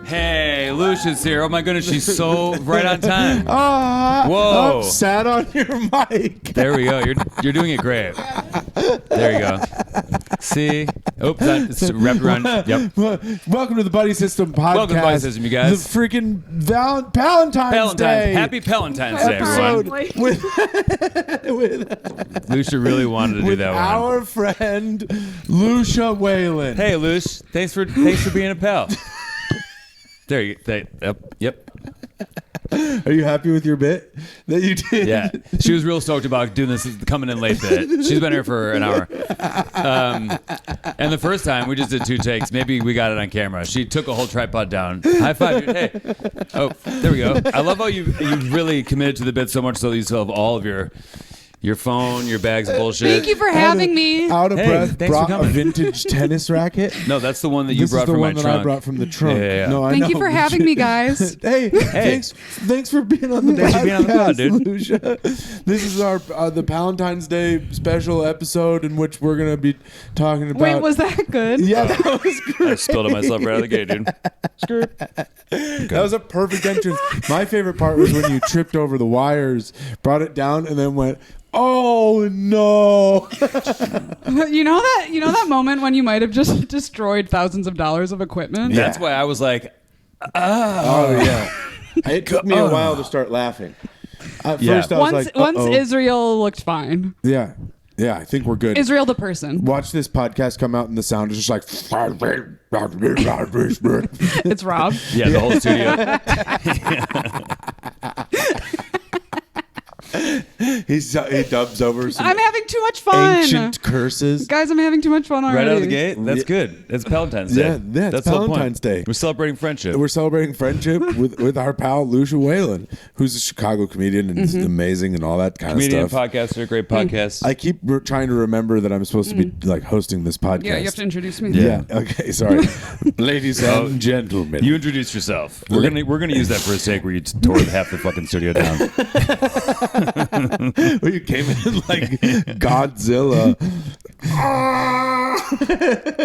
Hey, Lucia's here. Oh my goodness, she's so right on time. Whoa. Whoa. Sat on your mic. There we go. You're doing it great. There you go. See? Oops, it's wrapped around. Yep. Welcome to the Buddy System podcast. Welcome to the Buddy System, you guys. The freaking Palentine's Day. Happy Palentine's Day, everyone. with Lucia really wanted to do that one. Our friend Lucia WHALEN. Hey, Luce. Thanks for being a pal. There you go. Yep. Are you happy with your bit that you did? Yeah. She was real stoked about doing this coming in late bit. She's been here for an hour. And the first time we just did 2 takes. Maybe we got it on camera. She took a whole tripod down. High five, dude. Hey. Oh, there we go. I love how you really committed to the bit so much so that you still have all of your phone, your bags of bullshit. Thank you for having me. Out of breath, thanks brought for a coming. vintage tennis racket. No, that's the one that you brought from my trunk. This is the one that I brought from the trunk. Yeah. No, I Thank know. you for having me, guys. Hey, thanks for being on the Thanks for being on the pod, dude. Lucia. This is our the Palentine's Day special episode in which we're gonna be talking about. Wait, was that good? Yeah, that was great. I spilled it myself right out of the gate, dude. Skirt. That was a perfect entrance. My favorite part was when you tripped over the wires, brought it down, and then went, "Oh no!" You know that moment when you might have just destroyed thousands of dollars of equipment? Yeah. That's why I was like, Oh yeah. It took me a while to start laughing. At first, I was like, Once Israel looked fine. yeah, I think we're good. Israel the person. Watch this podcast come out and the sound is just like It's Rob. yeah, the whole studio. he dubs over some I'm having too much fun. ancient curses. Guys, I'm having too much fun already. Right out of the gate? That's good. It's Valentine's Day. Yeah, it's That's the whole point. Valentine's Day. We're celebrating friendship. We're celebrating friendship with our pal Lucia WHALEN, who's a Chicago comedian and is amazing and all that kind Comedian, of stuff. podcaster, great podcast. I keep trying to remember that I'm supposed to be like hosting this podcast. Yeah, you have to introduce me. Yeah. Okay. Sorry, ladies and gentlemen. You introduced yourself. We're gonna use that for a take where you tore half the fucking studio down. Where you came in like Godzilla.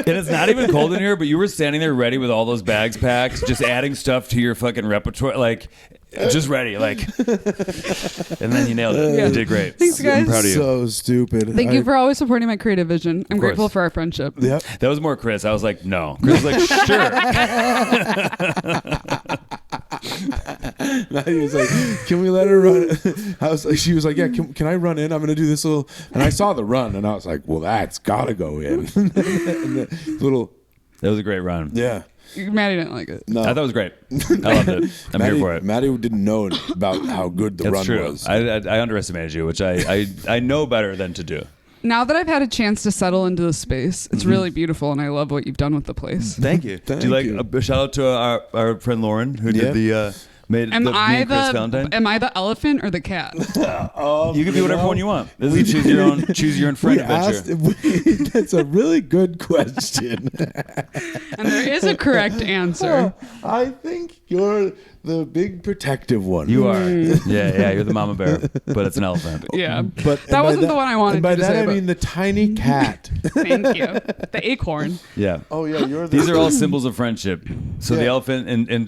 And it's not even cold in here, but you were standing there ready with all those bags packed, just adding stuff to your fucking repertoire, like just ready, like. And then you nailed it. Yeah. You did great. Thanks, guys. I'm proud of you. So stupid. Thank you for always supporting my creative vision. I'm grateful for our friendship. Yep. That was more Chris. I was like, no. Chris was like, sure. He was like, "Can we let her run?" She was like, "Yeah, can I run in? I'm gonna do this little." And I saw the run, and I was like, "Well, that's gotta go in." And the little, That was a great run. yeah. Maddie didn't like it. No, I thought it was great. I loved it. I'm here for it. Maddie didn't know about how good the That's run true. was. I underestimated you, which I know better than to do. Now that I've had a chance to settle into the space, it's really beautiful, and I love what you've done with the place. Thank you. Thank Do you like you. a shout out to our friend Lauren who did the made Am the me I and Chris Valentine? the elephant or the cat? You can be whatever one you want. This is choose your own friend adventure. That's a really good question. And there is a correct answer. I think you're the big protective one. You are. Yeah, you're the mama bear, but it's an elephant. Yeah, But that wasn't the one I wanted And by you to that say, I but- mean the tiny cat. Thank you. The acorn. Yeah. Oh yeah, you're the. These are all symbols of friendship. So the Yeah. elephant in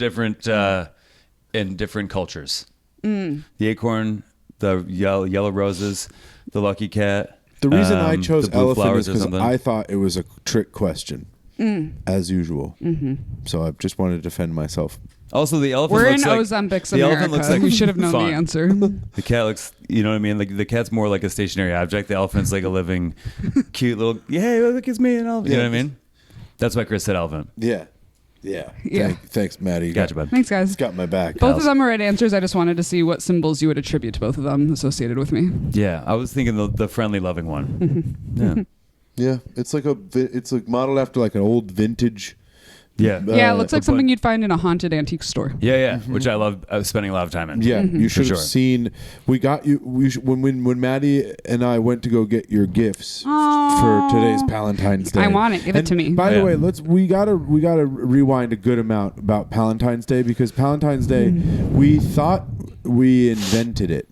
different cultures. The acorn, the yellow roses, the lucky cat. The reason I chose the blue elephant flowers is or because something. I thought it was a trick question, as usual. So I just wanted to defend myself. Also, the elephant We're in looks like Ozempics, the elephant looks America. like We should have known fun. the answer. The cat looks, you know what I mean? Like the cat's more like a stationary object. The elephant's like a living, cute little. Yeah, look, it's me, and elephant. You know what I mean? That's why Chris said elephant. Yeah. Yeah. Thanks, Maddie. Gotcha, bud. Thanks, guys. It's got my back. Both of them are right answers. I just wanted to see what symbols you would attribute to both of them associated with me. Yeah, I was thinking the friendly, loving one. Yeah. Yeah, it's like modeled after like an old vintage. Yeah. Yeah, it looks like but- something you'd find in a haunted antique store. Yeah, which I love spending a lot of time in. Yeah, you should have sure. seen. We got you. When Maddie and I went to go get your gifts for today's Palentine's Day. I want it. Give it to me. By Yeah. the way, we gotta rewind a good amount about Palentine's Day because Palentine's Day, we thought we invented it.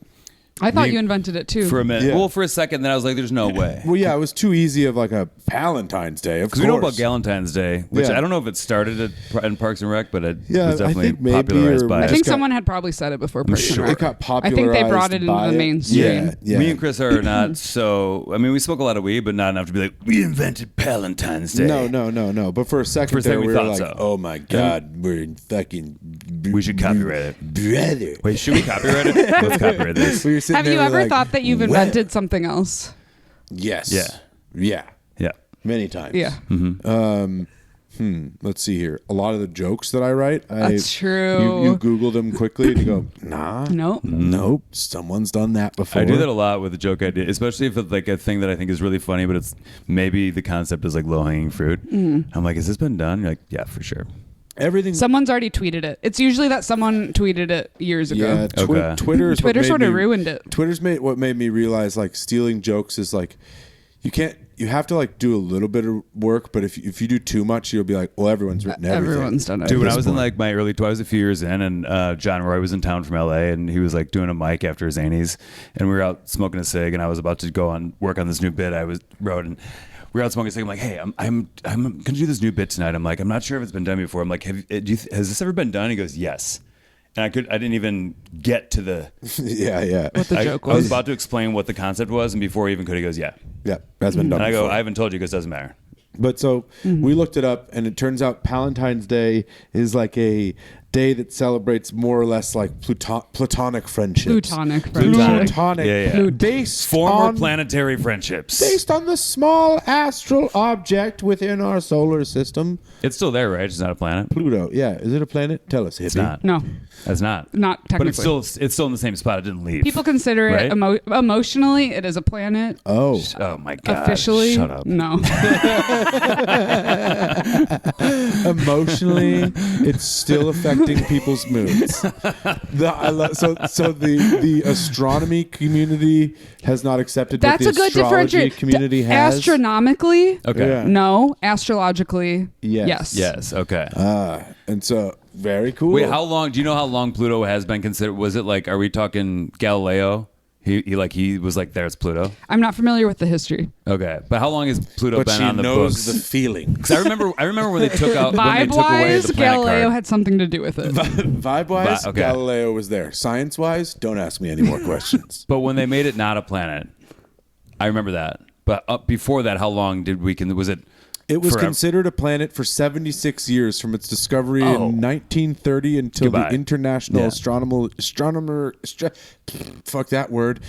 I thought you invented it too. For a minute. Yeah. Well, for a second, then I was like, there's no way. Well, yeah, it was too easy of like a Valentine's Day. Of course. Because we know about Galentine's Day, which Yeah. I don't know if it started in Parks and Rec, but it Yeah, was I definitely think maybe popularized or- by I it. think got- someone had probably said it before. Parks and sure. Rec. It got I popularized. think they brought it into by the mainstream. Yeah, yeah. Me and Chris are not so. I mean, we smoke a lot of weed, but not enough to be like, we invented Palentine's Day. No. But for a second For a second there, we we were thought like, so. oh my God, we're fucking. We should copyright it. Brother. Wait, should we copyright it? Let's copyright this. We were sitting Have you there ever like, thought that you've "What?" invented something else? Yes. Yeah. Yeah. Yeah. Many times. Yeah, Let's see here. A lot of the jokes that I write, that's true. You Google them quickly and you go, nah. Nope. Nope. Someone's done that before. I do that a lot with the joke idea, especially if it's like a thing that I think is really funny, but it's maybe the concept is like low hanging fruit. I'm like, has this been done? You're like, yeah, for sure. Everything. Someone's already tweeted it. It's usually that someone tweeted it years ago. Yeah. Okay. Twitter's what Twitter made sort of me- ruined it. Twitter's what made me realize like stealing jokes is like you have to like do a little bit of work, but if you do too much, you'll be like, well, everyone's written everything. Everyone's done it. Dude, when I this was in point. like my early 20s, I was a few years in, and John Roy was in town from LA, and he was like doing a mic after Zanies, and we were out smoking a cig, and I was about to go on work on this new bit I wrote, and we were out smoking a cig. I'm like, hey, I'm gonna do this new bit tonight. I'm like, I'm not sure if it's been done before. I'm like, has this ever been done? He goes, yes. And I didn't even get to the. yeah. What the joke I was was. about to explain what the concept was, and before he even could, he goes, yeah. Yeah. That's been done. And I go, before. I haven't told you because it doesn't matter. But so we looked it up, and it turns out Palentine's Day is like a day that celebrates more or less like platonic friendships. Plutonic friendship. Plutonic. Yeah. Based Former on planetary friendships. based on the small astral object within our solar system, It's still there, right? It's not a planet. Pluto. Yeah, is it a planet? Tell us, hippie. It's not. No, It's not. not But technically. it's still in the same spot. It didn't leave. People consider Right? it emotionally. It is a planet. Oh, Oh my god. Officially, Shut up. no. emotionally, it's still affecting people's moods. So the astronomy community has not accepted That's what a the good astrology differentiate. community has. Astronomically, Okay. Yeah. no. Astrologically, Yes. yes. Yes. Okay. And so very cool. Wait, how long? Do you know how long Pluto has been considered? Was it like? Are we talking Galileo? He was like, there's Pluto. I'm not familiar with the history. Okay, but how long has Pluto But been she on the knows books? the feeling. 'Cause I remember when they took out when they Vibe took away wise, the planet Galileo card. had something to do with it. Vibe wise, Okay. Galileo was there. Science wise, don't ask me any more questions. But when they made it not a planet, I remember that. But up before that, how long did was it? It was forever? considered a planet for 76 years from its discovery Oh. in 1930 until Goodbye. the International Yeah. fuck that word.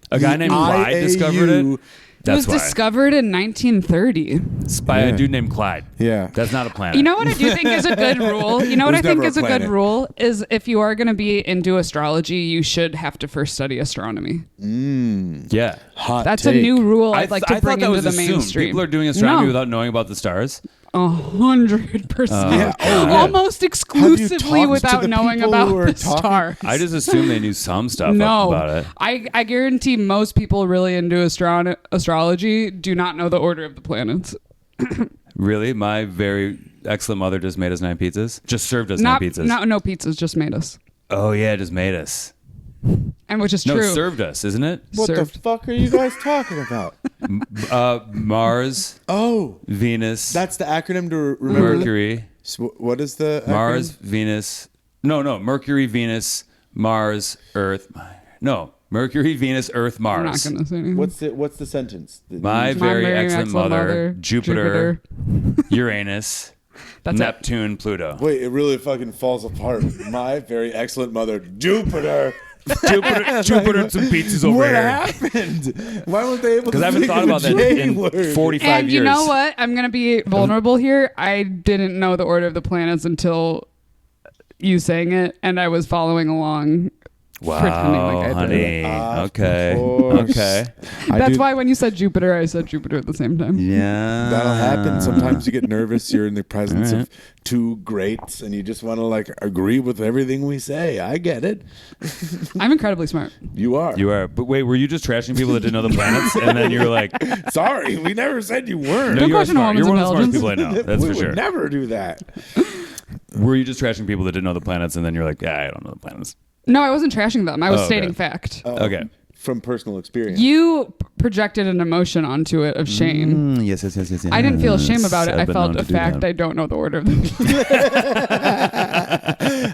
A guy named Clyde IAU, discovered it. It That's was why. discovered in 1930. It's by a Yeah. dude named Clyde. Yeah. That's not a planet. You know what I do think is a good rule? You know what It I was think never a is a good planet. rule is if you are going to be into astrology, you should have to first study astronomy. Yeah. Hot That's take. a new rule I'd like to I bring thought that into was the assumed. mainstream. People are doing astronomy No. without knowing about the stars. 100%. Yeah. Oh, yeah. Almost exclusively talked to without the knowing people about who are the talking? stars. I just assumed they knew some stuff no, about it. I guarantee most people really into astrology do not know the order of the planets. Really? My very excellent mother just made us 9 pizzas. Just served us 9 pizzas. No pizzas, just made us. Oh yeah, just made us. And which is No, true. served us, isn't it? What served. the fuck are you guys talking about? Mars, Oh, Venus, that's the acronym to remember. Mercury, So what is the acronym? Mars, Venus. No, Mercury, Venus, Mars, Earth. No, Mercury, Venus, Earth, I'm not Mars. going to say anything. What's the sentence? My very excellent mother, Jupiter, Uranus, That's it. Neptune, Pluto. Wait, it really fucking falls apart. My very excellent mother, Jupiter. Jupiter and some pizzas over What here. happened? Why weren't they able to Because I haven't think thought of a about that J in word? 45 And years. you know what? I'm going to be vulnerable here. I didn't know the order of the planets until you sang it, and I was following along. Pretending Wow, like I did. honey. Okay. course. Okay. That's why when you said Jupiter, I said Jupiter at the same time. Yeah. That'll happen. Sometimes you get nervous. You're in the presence All right. of two greats, and you just want to like agree with everything we say. I get it. I'm incredibly smart. You are. You are. But wait, were you just trashing people that didn't know the planets? And then you were like, Sorry, we never said you weren't. no, Don't you are question a smart. woman's You're one of the smartest people I intelligence. know. That's we for would sure. never do that. Were you just trashing people that didn't know the planets and then you're like, yeah, I don't know the planets? No, I wasn't trashing them. I was Oh, okay. stating fact. Okay. From personal experience. You projected an emotion onto it of shame. Yes. I didn't feel shame about it. I've I been felt known a to do fact. that. I don't know the order of them.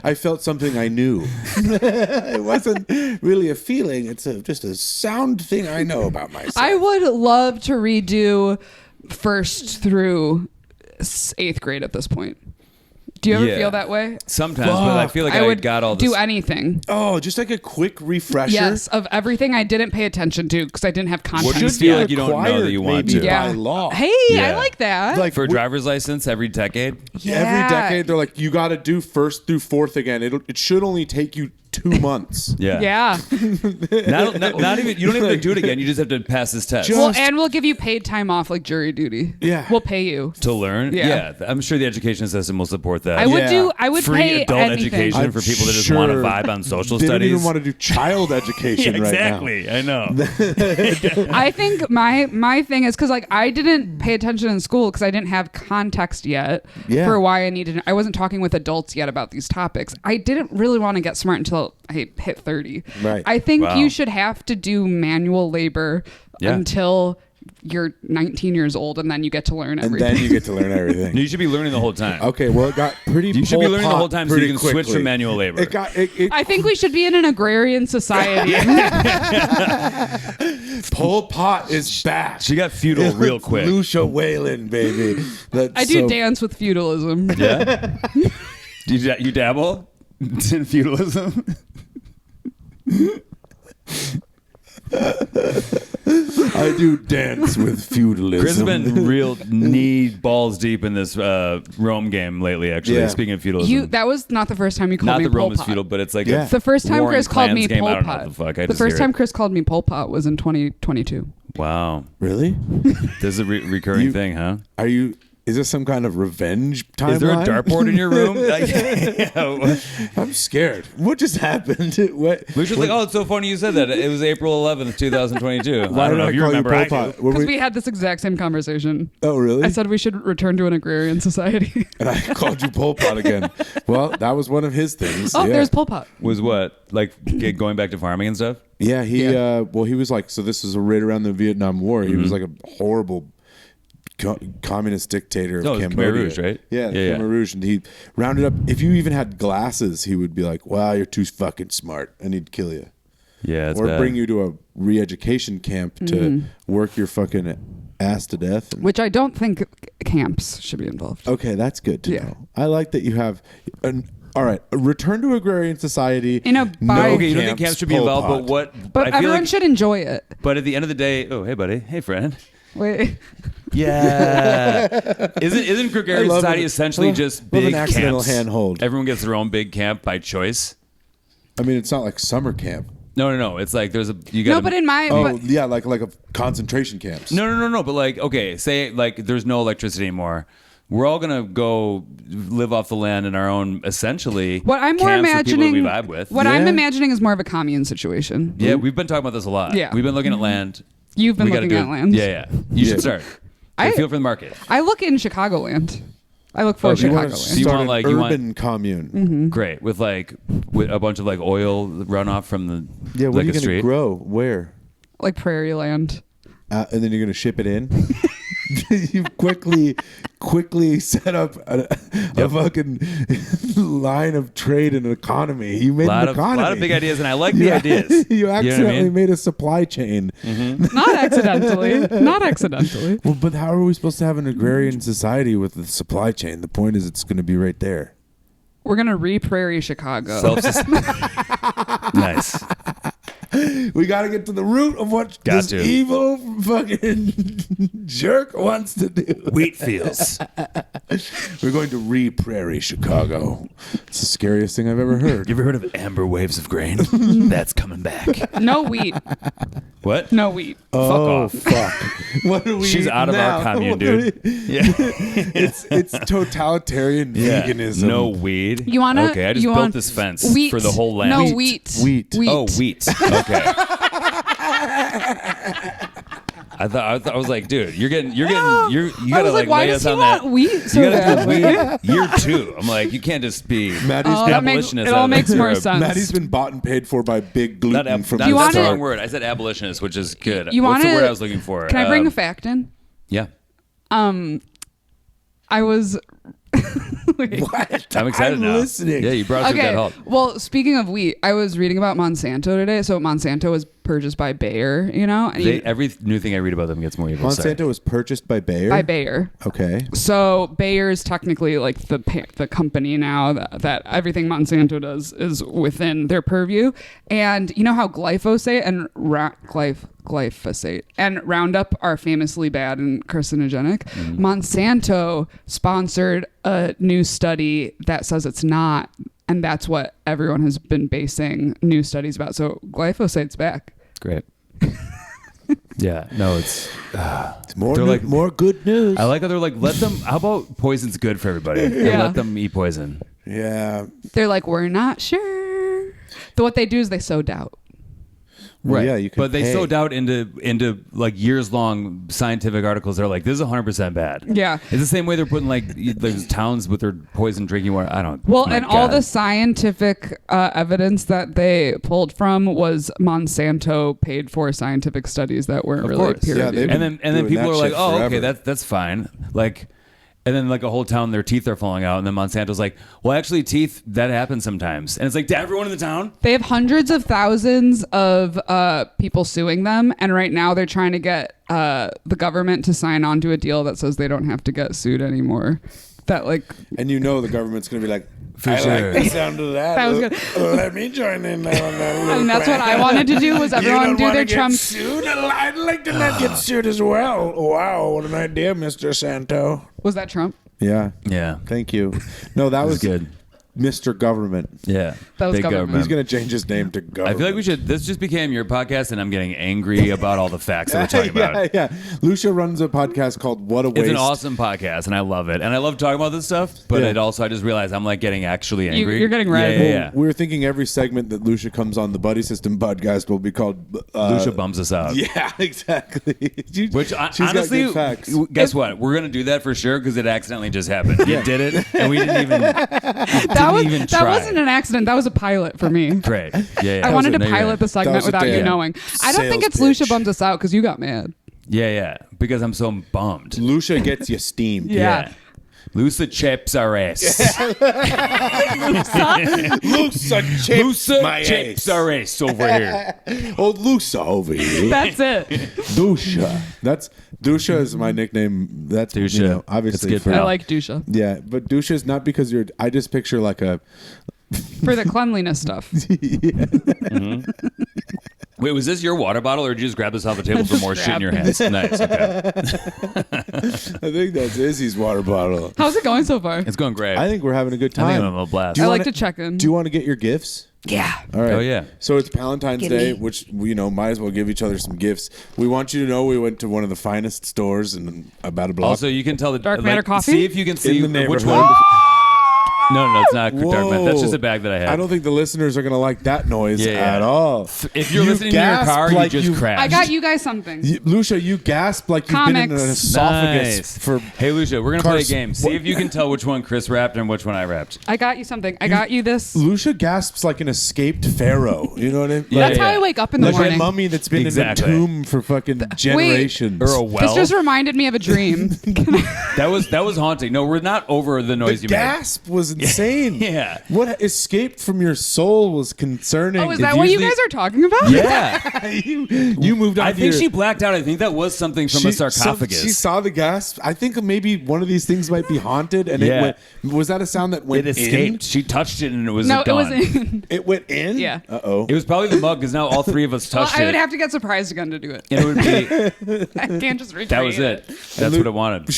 I felt something I knew. It wasn't really a feeling. It's just a sound thing I know about myself. I would love to redo 1st through 8th grade at this point. Do you ever Yeah. feel that way? Sometimes, but I feel like I would got all this. do anything. Oh, just like a quick refresher. Yes, of everything I didn't pay attention to because I didn't have context. What do you Should feel be like you don't know that required you want maybe to? Yeah. by law. Hey, Yeah. I like that. Like For a driver's license every decade? every decade, they're like, you got to do 1st through 4th again. It should only take you 2 months. Yeah. Yeah. Not even, you don't even have to do it again. You just have to pass this test. Just- Well, and we'll give you paid time off like jury duty. Yeah. We'll pay you. to learn? Yeah. I'm sure the education system will support that. I would Free pay adult anything. education I'm for people that just want to sure vibe on social They don't studies. even want to do child education right now. Exactly. I know. I think my thing is because like I didn't pay attention in school because I didn't have context yet Yeah. for why I needed. I wasn't talking with adults yet about these topics. I didn't really want to get smart until I hit 30. Right. I think Wow. you should have to do manual labor Yeah. until you're 19 years old, and then you get to learn And everything. then you get to learn everything. You should be learning the whole time. Okay, well, it got pretty. You should be Pol learning the Pot whole time so you pretty can switch quickly. from manual labor. It got it. I think we should be in an agrarian society. Pol Pot is back. She got feudal real quick. Lucia Whalen, baby. I do dance with feudalism. Yeah? You dabble in feudalism? I do dance with feudalism. Chris has been real knee balls deep in this Rome game lately, actually. Yeah. Speaking of feudalism. That was not the first time you called Not me that Pol Rome is Pot. feudal, but it's like Yeah. The first time Warring Chris called me Clans game. I Pol don't know Pot. what the fuck. I The just first hear time it. Chris called me Pol Pot was in 2022. Wow. Really? This is a recurring You- thing, huh? Are you? Is this some kind of revenge timeline? Is there a dartboard in your room? Yeah. I'm scared. What just happened? What? Lucia's like, oh, it's so funny you said that. It was April 11th, 2022. Why I don't did know I if you call remember. you I Pol do. Pot? Were Because we- we had this exact same conversation. Oh, really? I said we should return to an agrarian society. And I called you Pol Pot again. Well, that was one of his things. Oh, yeah. there's Pol Pot. Was what? Like going back to farming and stuff? Yeah, he. Yeah. Well, he was like. So this is right around the Vietnam War. He was like a horrible communist dictator of No, it was Cambodia. Khmer Rouge, right? Yeah, Yeah, Khmer Rouge, and he rounded up. If you even had glasses, he would be like, "Wow, you're too fucking smart," and he'd kill you, Yeah, it's or bad. bring you to a re-education camp to work your fucking ass to death. And- Which I don't think camps should be involved. okay, that's good to Yeah. know. I like that you have. All right, a return to agrarian society. In a no bi- Okay, you don't think camps should be Pol involved, Pot. but what? But I feel everyone like, should enjoy it. But at the end of the day, oh, hey, buddy. Hey, friend. Wait. Yeah. Isn't I gregarian love society it. essentially I love- just love big an accidental camps? handhold. Everyone gets their own big camp by choice. I mean, it's not like summer camp. No. It's like there's you got No, but in my Oh, but, yeah, like a concentration camps. No. But like, okay, say like there's no electricity anymore. We're all gonna go live off the land in our own, essentially. what I'm more camps with people that imagining we vibe with. what I'm Yeah. imagining is more of a commune situation. Yeah, we've been talking about this a lot. Yeah. We've been looking at land. You've been We gotta looking do at it. land. Yeah. You Yeah. should start. I- Feel for the market. I look in Chicagoland. I look for Oh, you wanna Chicagoland. see- you Start want, an like, you want- urban commune. Mm-hmm. Great. With a bunch of like oil runoff from the Yeah, what like are you a going to street. grow? Where? Like prairie land. And then you're going to ship it in? You quickly set up a fucking line of trade and economy. You made an economy. A lot of big ideas, and I like the Yeah. ideas. You know what I accidentally mean? made a supply chain. Not accidentally. Not accidentally. Well, but how are we supposed to have an agrarian society with the supply chain? The point is it's going to be right there. We're gonna re-prairie Chicago. Nice. We got to get to the root of what Got this to. evil fucking jerk wants to do. Wheat fields. We're going to re-prairie Chicago. It's the scariest thing I've ever heard. You ever heard of amber waves of grain? That's coming back. No wheat. What? No wheat. Oh, off. fuck. What are we She's eating out of now? our commune, What are dude. we- Yeah. It's totalitarian veganism. No weed. You wanna? Okay, I just you built want this fence wheat. for the whole land. No Wheat. wheat. Wheat. Oh, wheat. Okay. I was like, dude, you I gotta was like, why lay does us he on want that. wheat so You gotta do badly? weed year 2. I'm like, you can't just be Maddie's abolitionist. It all out of makes more Europe. sense. Maddie's been bought and paid for by big gluten from Not, you that's want the it- wrong word. I said abolitionist, which is good. You What's want the word it- I was looking for? Can I bring a fact in? Yeah. I was. Wait. What? I'm excited I'm now. listening. Yeah, you brought us to Okay. that halt. Well, speaking of wheat, I was reading about Monsanto today. So Monsanto was purchased by Bayer, you know? And Every new thing I read about them gets more evil. Sorry. Monsanto was purchased by Bayer. by Bayer. Okay. So Bayer is technically like the company now that everything Monsanto does is within their purview. And you know how glyphosate and glyphosate and Roundup are famously bad and carcinogenic? Monsanto sponsored a new study that says it's not. And that's what everyone has been basing new studies about. So glyphosate's back. Great. Yeah. No, it's. More They're like- more good news. I like how they're like, let them. How about poison's good for everybody? And Yeah. let them eat poison. Yeah. They're like, we're not sure. But what they do is they sow doubt. Well, yeah, you can But they pay. sow doubt into like years long scientific articles. They're like, this is 100% bad. Yeah. It's the same way they're putting like those towns with their poison drinking water. I don't. Well, my and all God. the scientific evidence that they pulled from was Monsanto paid for scientific studies that weren't Of really course. peer Yeah, reviewed. they've and then doing people that are like, shit oh, okay, forever. that's fine. Like, and then like a whole town, their teeth are falling out, and then Monsanto's like, well, actually, teeth that happens sometimes, and it's like to everyone in the town. They have hundreds of thousands of people suing them, and right now they're trying to get the government to sign on to a deal that says they don't have to get sued anymore. That like And you know the government's going to be like, For I sure. like the sound of that. That was good. Let me join in on that. and that's what I wanted to do was everyone do their Trump. Sued? I'd like to not get sued as well. Wow, what an idea, Mr. Santo. Was that Trump? Yeah. Yeah, Thank you. No, that was good. Mr. Government. Yeah, That was big government. He's going to change his name to I Government. feel like we should. This just became your podcast, and I'm getting angry about all the facts that we're talking about. yeah. Lucia runs a podcast called What a Waste. It's an awesome podcast, and I love it, and I love talking about this stuff. But Yeah. it also, I just realized I'm like getting actually angry. You're getting red. Yeah. We were thinking every segment that Lucia comes on the Buddy System podcast will be called Lucia bums us out. Yeah, exactly. Which She's got honestly, good facts. guess what? We're gonna do that for sure because it accidentally just happened. You did it, and we didn't even. That wasn't an accident. That was a pilot for me. Great. Yeah. I wanted to No, you're pilot right. the segment was a without you damn knowing. I don't think sales it's Lucia pitch. bums us out because you got mad. Yeah, because I'm so bummed. Lucia gets you steamed. Yeah. Lucia chips our ass. Lucia chips Lucia my chips ass. our ass over here. Oh, Lucia over here. That's it. Lucia. Lucia is my nickname. That's Lucia. You know, obviously It's good. I Yeah. like Dusha Yeah, but Lucia is not because you're. I just picture like a. for the cleanliness stuff. Wait, was this your water bottle, or did you just grab this off the table for more shit in your hands? Nice. Okay. I think that's Izzy's water bottle. How's it going so far? It's going great. I think we're having a good I think time. I'm a blast. Do you I like wanna- to check in. Do you want to get your gifts? Yeah. All right. Oh, yeah. So it's Palentine's Day, which we might as well give each other some gifts. We want you to know we went to one of the finest stores in about a block. Also, you can tell the Dark Matter Coffee? See if you can see In the which neighborhood. one. No, it's not Dark Matter. That's Whoa. just a bag that I had. I don't think the listeners are gonna like that noise Yeah. at all. If you're You listening in your gasped car, like you just you- crashed. I got you guys something. Lucia, you gasped like you've been in an Comics. esophagus Nice. for. Hey, Lucia, we're going to play a Cars- game. See if you can tell which one Chris rapped and which one I rapped. I got you something. I got you this. Lucia gasps like an escaped pharaoh. You know what I mean? Yeah, That's how I wake up in the Like a morning. mummy that's been Exactly. in a tomb for fucking generations. Or a This well. just reminded me of a dream. That was haunting. No, we're not over the The noise you gasp was insane. Yeah. What escaped from your soul was concerning. Oh, is that what you usually- guys are talking about? made. Yeah. you moved on. I to think your- she blacked out. I think that was something from a sarcophagus. She saw the gasp. I think maybe one of these things might be haunted, and Yeah. it went. Was that a sound that went it escaped. She touched it and it was No, it gone. was in. It went in. Yeah. Uh-oh. It was probably the mug because now all three of us Well, touched I would it. have to get surprised again to do it. And it would be I can't just recreate that was it. That's what it wanted.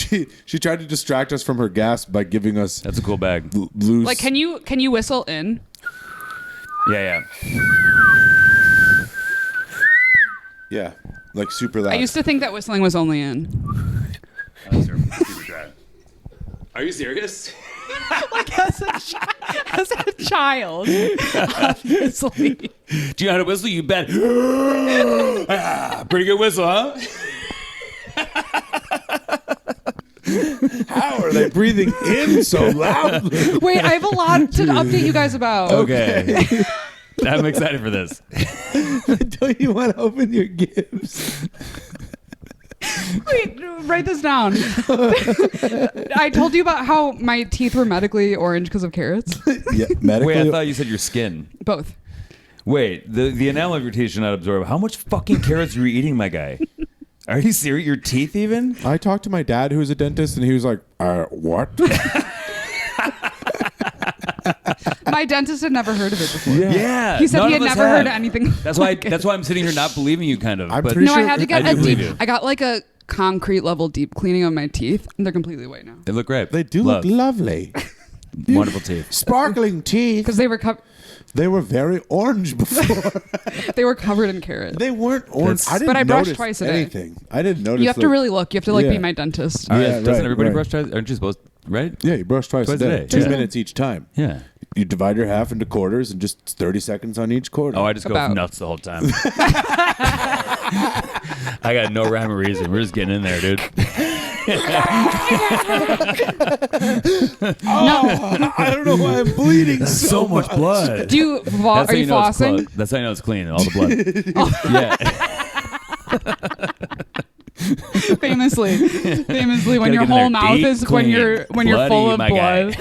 She tried to distract us from her gasp by giving us That's a cool bag. loose. Like, can you whistle in? Yeah. yeah, like super loud. I used to think that whistling was only in. Are you serious? Like as a child, obviously. Do you know how to whistle? You bet. Ah, pretty good whistle, huh? How are they breathing in so loudly? Wait, I have a lot to update you guys about. Okay. I'm excited for this. Don't you want to open your gifts? Wait, write this down. I told you about how my teeth were medically orange because of carrots. Yeah, medically. Wait, I thought you said your skin. Both. Wait, the enamel of your teeth should not absorb. How much fucking carrots are you eating, my guy? Are you serious? Your teeth even? I talked to my dad, who's a dentist, and he was like, what? My dentist had never heard of it before. Yeah. He said none he of had us never heard have. anything. That's why. like it. That's why I'm sitting here not believing you, kind of. I'm but pretty No, I had to get I a do believe deep. you. I got like a concrete level deep cleaning of my teeth, and they're completely white now They look great. They do Love. look lovely. Wonderful teeth. Sparkling teeth. because they were They were very orange before. they were covered in carrots. They weren't orange. That's- I didn't But I brushed notice twice a day. anything. I didn't notice. You have to really look. You have to like Yeah. be my dentist. All right. Yeah, Doesn't right, everybody right. brush twice? Aren't you supposed? Right? Yeah, you brush twice a day. 2 Yeah. minutes each time. Yeah. You divide your half into quarters and just 30 seconds on each quarter. Oh, I just go About. nuts the whole time. I got no rhyme or reason. We're just getting in there, dude. I don't know why I'm bleeding So much blood. Do you? That's Are how you know it's flossing? clogged. That's how you know it's clean. All the blood. Yeah. Famously, when Gotta your get in whole there mouth deep, is clean, Oh, when you're full of bloody, my blood.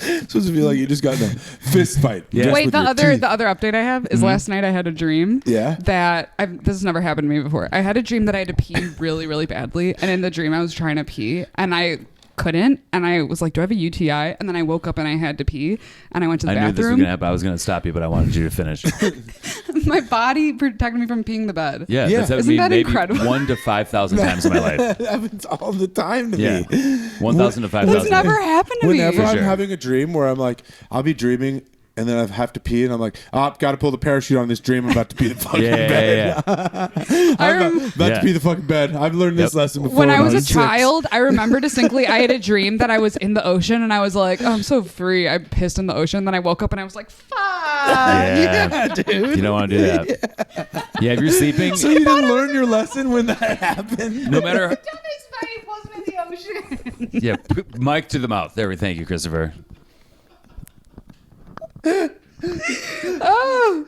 It's supposed to be like you just got in a fist fight. Yeah. just Wait, with the your other teeth. the other update I have is last night I had a dream. Yeah? That this has never happened to me before. I had a dream that I had to pee really, really badly, and in the dream I was trying to pee, and I couldn't, and I was like, "Do I have a UTI?" And then I woke up and I had to pee, and I went to the I knew this was bathroom. gonna happen. I was gonna stop you, but I wanted you to finish. My body protected me from peeing the bed. Yeah, Yeah. that's happened to Isn't me that maybe incredible? 1 to 5,000 times in my life. That happens all the time to Yeah, me. 1,000 to It's 5,000. never happened to Whenever me. I'm sure. having a dream where I'm like, I'll be dreaming and then I have to pee and I'm like, oh, got to pull the parachute on this dream. I'm about to pee the fucking bed. I'm about Yeah. to pee the fucking bed. I've learned this Yep. lesson before. When I was a 6. child, I remember distinctly I had a dream that I was in the ocean and I was like, oh, I'm so free. I pissed in the ocean. Then I woke up and I was like, fuck. Yeah, dude. you don't want to do that. Yeah, if you're sleeping, So you didn't learn your lesson when that happened? no matter. Dumbest face wasn't in the ocean. Yeah, mic to the mouth. There we thank you, Christopher. Oh,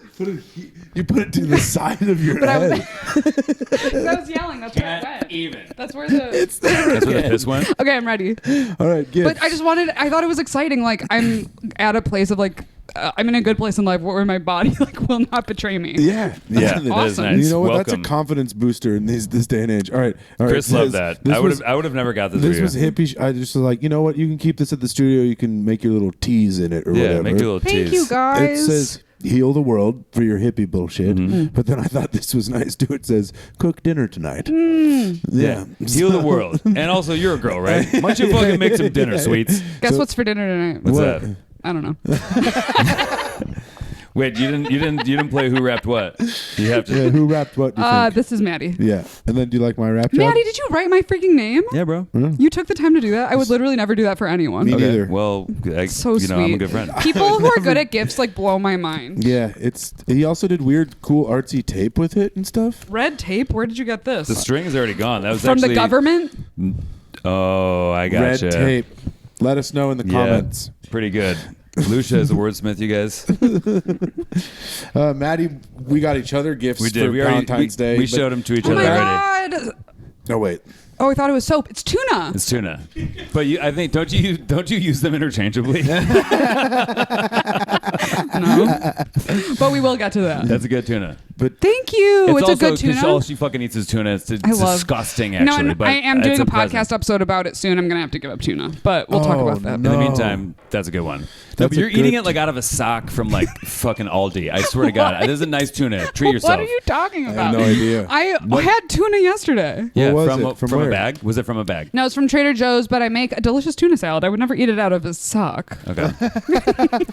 You put it to the side of your I head. I was yelling. That's where it went. Even. That's where the. It's there That's where the again. piss went. Okay, I'm ready. All right, give. But I thought it was exciting. Like, I'm at a place of like, I'm in a good place in life where my body like will not betray me. Yeah, Yeah, That's- that is awesome. nice. You know what? That's a Welcome. confidence booster in this day and age. All right. Chris it loved says- that. This I would have never got this. This for was you. hippie. I just was like, you know what? You can keep this at the studio. You can make your little teas in it or Yeah, whatever. make your little Thank tease. you, guys. It says heal the world for your hippie bullshit. But then I thought this was nice too. It says cook dinner tonight. Yeah. Heal the world. And also, you're a girl, right? Why don't you fucking make some dinner, sweets? Guess what's for dinner tonight? What's What? that? I don't know. Wait, you didn't play Who Rapped What? You have to. Yeah, who rapped what? Do you think? This is Maddie. Yeah. And then do you like my rap job? Maddie, did you write my freaking name? Yeah, bro. You took the time to do that. I would literally never do that for anyone. Me neither. Well, So you know, I'm a sweet. good friend. People who are good at gifts like blow my mind. Yeah, he also did weird, cool, artsy tape with it and stuff. Red tape? Where did you get this? The string is already gone. That was From actually the government? Oh, I gotcha. Red tape. Let us know in the comments. Pretty good. Lucia is a wordsmith, you guys. Maddie, we got each other gifts We did. for We already Valentine's Day. we but- showed them to each Oh other my already. god! Oh wait. Oh, I thought it was soap. It's tuna. It's tuna, but I think don't you use them interchangeably? No. But we will get to that. That's a good tuna. But Thank you. It's a also good tuna. all she fucking eats is tuna. It's I love- disgusting, actually. no, and but I am it's doing a present. podcast episode about it soon. I'm gonna have to give up tuna, but we'll talk Oh, about that. In the no. meantime, that's a good one. No, That's but a you're eating good- it like out of a sock from like fucking Aldi. I swear to God, this is a nice tuna. Treat yourself. What are you talking I about? have no idea. I had tuna yesterday. Yeah, What was from it? From a where? bag. Was it from a bag? No, it's from Trader Joe's, but I make a delicious tuna salad. I would never eat it out of a sock. Okay,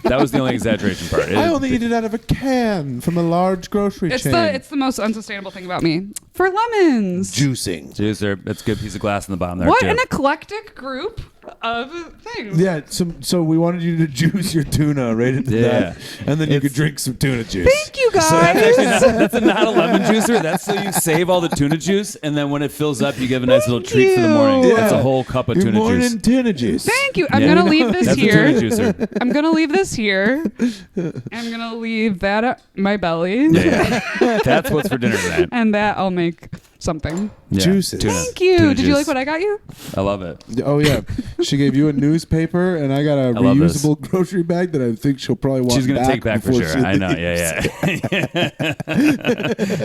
that was the only exaggeration part. I only eat it out of a can from a large grocery It's chain. the most unsustainable thing about me. For lemons. Juicing. Juicer. That's a good piece of glass in the bottom there What too. an eclectic group of things. Yeah, so we wanted you to juice your tuna right into that, and then you could drink some tuna juice. Thank you guys. So that's not a lemon juicer. That's so you save all the tuna juice, and then when it fills up, you give a nice little treat for the morning. you. That's a whole cup of Your tuna morning juice. tuna juice. Thank you. I'm gonna leave this That's here. a tuna juicer. I'm gonna leave this here. I'm gonna leave that at my belly. Yeah. That's what's for dinner tonight. And that I'll make something. Yeah. Juices. Tuna. Thank you. Tuna Did you juice. like what I got you? I love it. Oh yeah, she gave you a newspaper, and I got a love this. reusable grocery bag that I think she'll probably want. She's gonna take back for before sure. she I know. leaves. Yeah.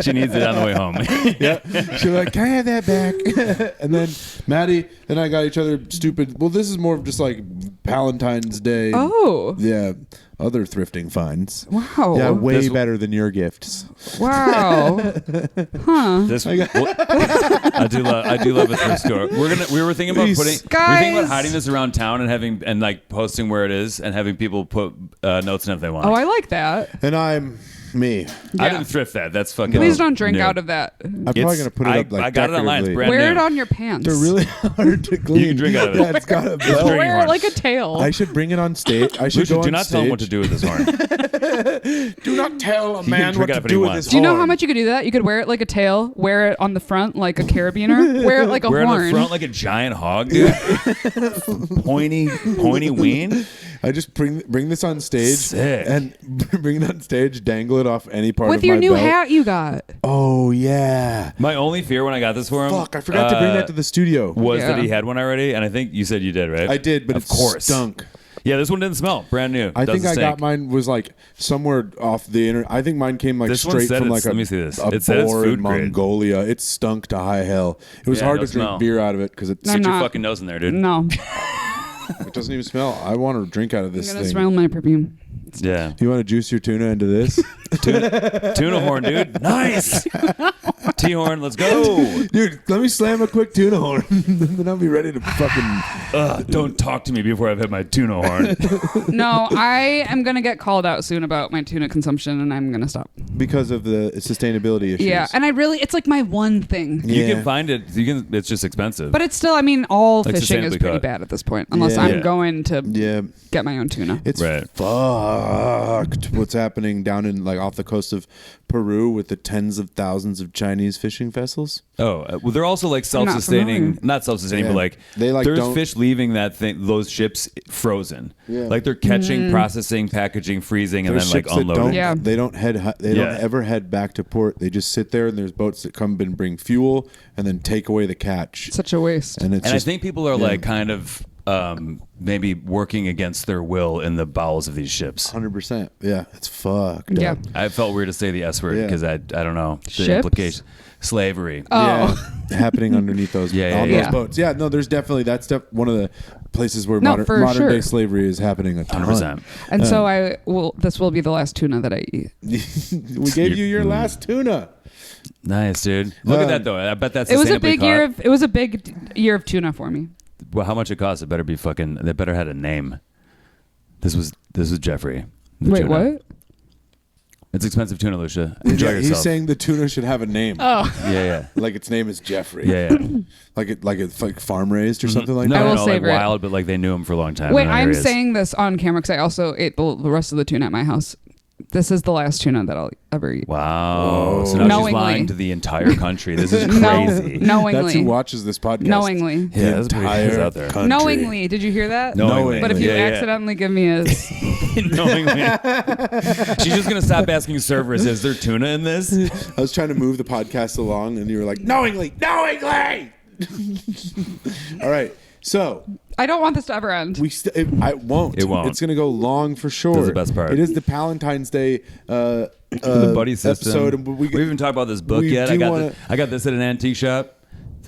She needs it on the way home. Yeah, she's like, "Can I have that back?" And then Maddie and I got each other stupid. Well, this is more of just like Palentine's Day. Oh. Yeah, other thrifting finds. Wow. Yeah, way This- better than your gifts. Wow. Huh. This, I do love a thrift store. We were thinking about Please. Guys. hiding this around town and having and like posting where it is and having people put notes in if they want. Oh, I like that. And I'm me. I Yeah. didn't thrift that. That's fucking. Please don't drink new. out of that. I'm probably gonna put it up like I got it online. It's decoratively. brand Wear new. it on your pants. They're really hard to clean. You can drink out of it. Yeah, it's got a bell. drinking Wear it horn. like a tail. I should bring it on stage. I should Lucia, go do on not stage. tell him what to do with this horn. Do not tell a can man drink what out to of it do he with wants. his Do you know how horn. much you could do that? You could wear it like a tail, wear it on the front like a carabiner, wear it like a Wear it horn. on the front like a giant hog, dude. pointy ween. I just bring this on stage Sick. and bring it on stage, dangle it off any part With of your my new belt. hat you got. Oh yeah. My only fear when I got this for him. Fuck! I forgot to bring that to the studio. Was that Yeah. he had one already, and I think you said you did, right? I did, but of it course stunk. Yeah, this one didn't smell. Brand new. I think Doesn't I got stink. mine was like somewhere off the internet. I think mine came like This one straight said from it's- like let me see this. a It said it's boar in food grade. Mongolia. It stunk to high hell. It was Yeah, hard no to drink smell. beer out of it because it I'm Get your not- fucking nose in there, dude. No. it doesn't even smell. I want to drink out of I'm this gonna thing. smell my perfume. Yeah. You want to juice your tuna into this? Tuna horn, dude. Nice. T-horn, let's go. Dude, let me slam a quick tuna horn, then I'll be ready to fucking. Don't talk to me before I've hit my tuna horn. No, I am gonna get called out soon about my tuna consumption, and I'm gonna stop. Because of the sustainability issues. Yeah, and it's like my one thing. You Yeah. can find it. It's just expensive. But it's still, I mean, all Like fishing is sustainably pretty caught. bad at this point, unless Yeah. I'm Yeah. going to Yeah. get my own tuna. It's Right. fucked what's happening down in like off the coast of Peru with the tens of thousands of Chinese fishing vessels. well, they're also like not self-sustaining, familiar. not self-sustaining, Yeah. but like They, like, there's don't- fish leaving those ships frozen. Yeah. Like they're catching, processing, packaging, freezing, and There's then like ships that unloading. don't, Yeah. they don't don't Yeah. ever head back to port. They just sit there and there's boats that come and bring fuel and then take away the catch. Such a waste. And it's And just I think people are like kind of maybe working against their will in the bowels of these ships. 100%. Yeah, it's fucked. Yeah. up. I felt weird to say the S word Yeah. because I don't know the Ships? implication. Slavery. Oh. Yeah, happening underneath those Yeah, on yeah, those yeah. boats. Yeah, no, there's definitely that's one of the places where No, for modern sure. day slavery is happening a ton. 100%. And so this will be the last tuna that I eat. We gave you your last tuna. Nice, dude. Look at that though. I bet that's It was a sustainably big caught. it was a big year of tuna for me. Well, how much it costs? It better be fucking. They better had a name. This was Jeffrey. the Wait, tuna. what? It's expensive tuna, Lucia. Enjoy Yeah, yourself. he's saying the tuna should have a name. Oh. yeah. Like its name is Jeffrey. Yeah. Like it's like farm raised or something like No, I that. will no, like savor it. wild, but like they knew him for a long time. Wait, in other I'm areas. saying this on camera because I also ate the rest of the tuna at my house. This is the last tuna that I'll ever eat. Wow. So now Knowingly. she's lying to the entire country. This is No, crazy. knowingly. That's who watches this podcast. Knowingly. The Yeah, that's pretty entire crazy out there. country. Knowingly. Did you hear that? Knowingly. But if you Yeah, yeah. accidentally give me a Knowingly. She's just gonna stop asking servers, is there tuna in this? I was trying to move the podcast along, and you were like, knowingly. All right. So I don't want this to ever end. I won't. It won't. It's going to go long for sure. That's the best part. It is the Palentine's Day The buddy system. episode. And we haven't talked about this book we yet. do I got this at an antique shop.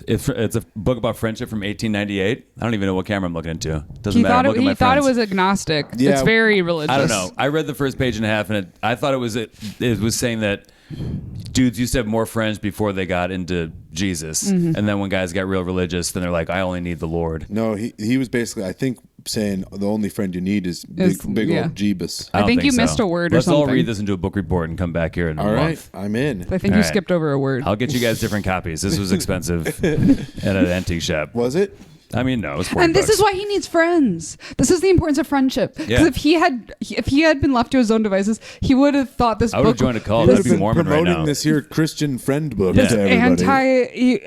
It's a book about friendship from 1898. I don't even know what camera I'm looking into. Doesn't He matter. thought I'm it, looking he at my thought it friends. was agnostic. Yeah. It's very religious. I don't know. I read the first page and a half, and I thought it was saying that dudes used to have more friends before they got into Jesus, Mm-hmm. and then when guys got real religious, then they're like, I only need the Lord. No, he was basically, I think, saying the only friend you need is big yeah. old Jeebus. I don't think you so. missed a word or Let's all something. read this into a book report and come back here in a All right, month. I'm in. I think All you right. skipped over a word. I'll get you guys different copies. This was expensive at an antique shop. Was it? I mean, no, it's 40 And this bucks. is why he needs friends. This is the importance of friendship. Because Yeah. if he had been left to his own devices, he would have thought this I would have book joined a cult. You would I'd have be been Mormon right promoting now. this here Christian friend book Yeah. to everybody.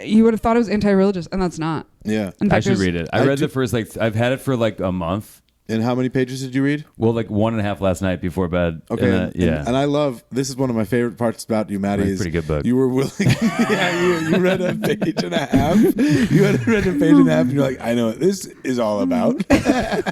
you would have thought it was anti-religious, and that's not. Yeah. In I fact, should there's- read it. I read the first, I've had it for like a month. And how many pages did you read? Well, like 1.5 last night before bed. Okay, And, yeah. and I love, this is one of my favorite parts about you, Maddie. Right, is pretty good book. You were willing, you read a page and a half. You had read a page and a half, and you're like, I know what this is all about.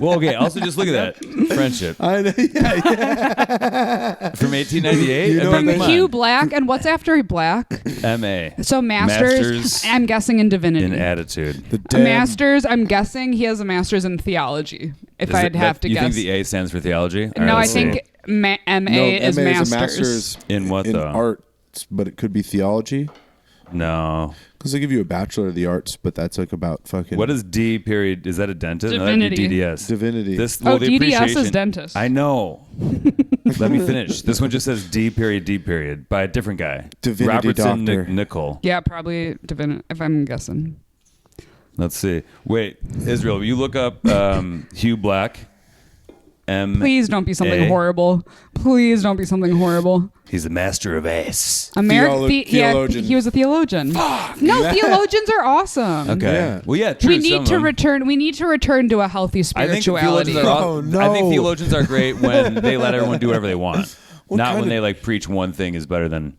Well, okay. Also, just look at that friendship I know, yeah. from 1898. You know I what From mean, come Hugh on. Black, and what's after Black? M.A. So masters, I'm guessing in divinity. in attitude. The A damn, master's, I'm guessing he has a master's in theology. If Is I'd it- have that- to you guess. think the A stands for theology? All right, No, I let's see. think MA no, is MA masters. is a master's In what, in though? arts, but it could be theology. No. Because they give you a bachelor of the arts, but that's like about fucking What is D period? Is that a dentist? No, that'd be Divinity. DDS. divinity. This, Oh, the DDS is appreciation- dentist. I know. Let me finish. This one just says D period by a different guy. Divinity Robertson doctor. Oh. Nicol. Yeah, probably divinity, if I'm guessing. Let's see. Wait, Israel, will you look up Hugh Black? Please don't be something A. horrible. Please don't be something horrible. He's the master of ass. Theologian. He was a theologian. No, theologians are awesome. Okay. Yeah. Well, yeah, true. We need to return. We need to return to a healthy I think spirituality. theologians are. Oh, no. I think theologians are great when they let everyone do whatever they want. Not kind when of- they like preach one thing is better than.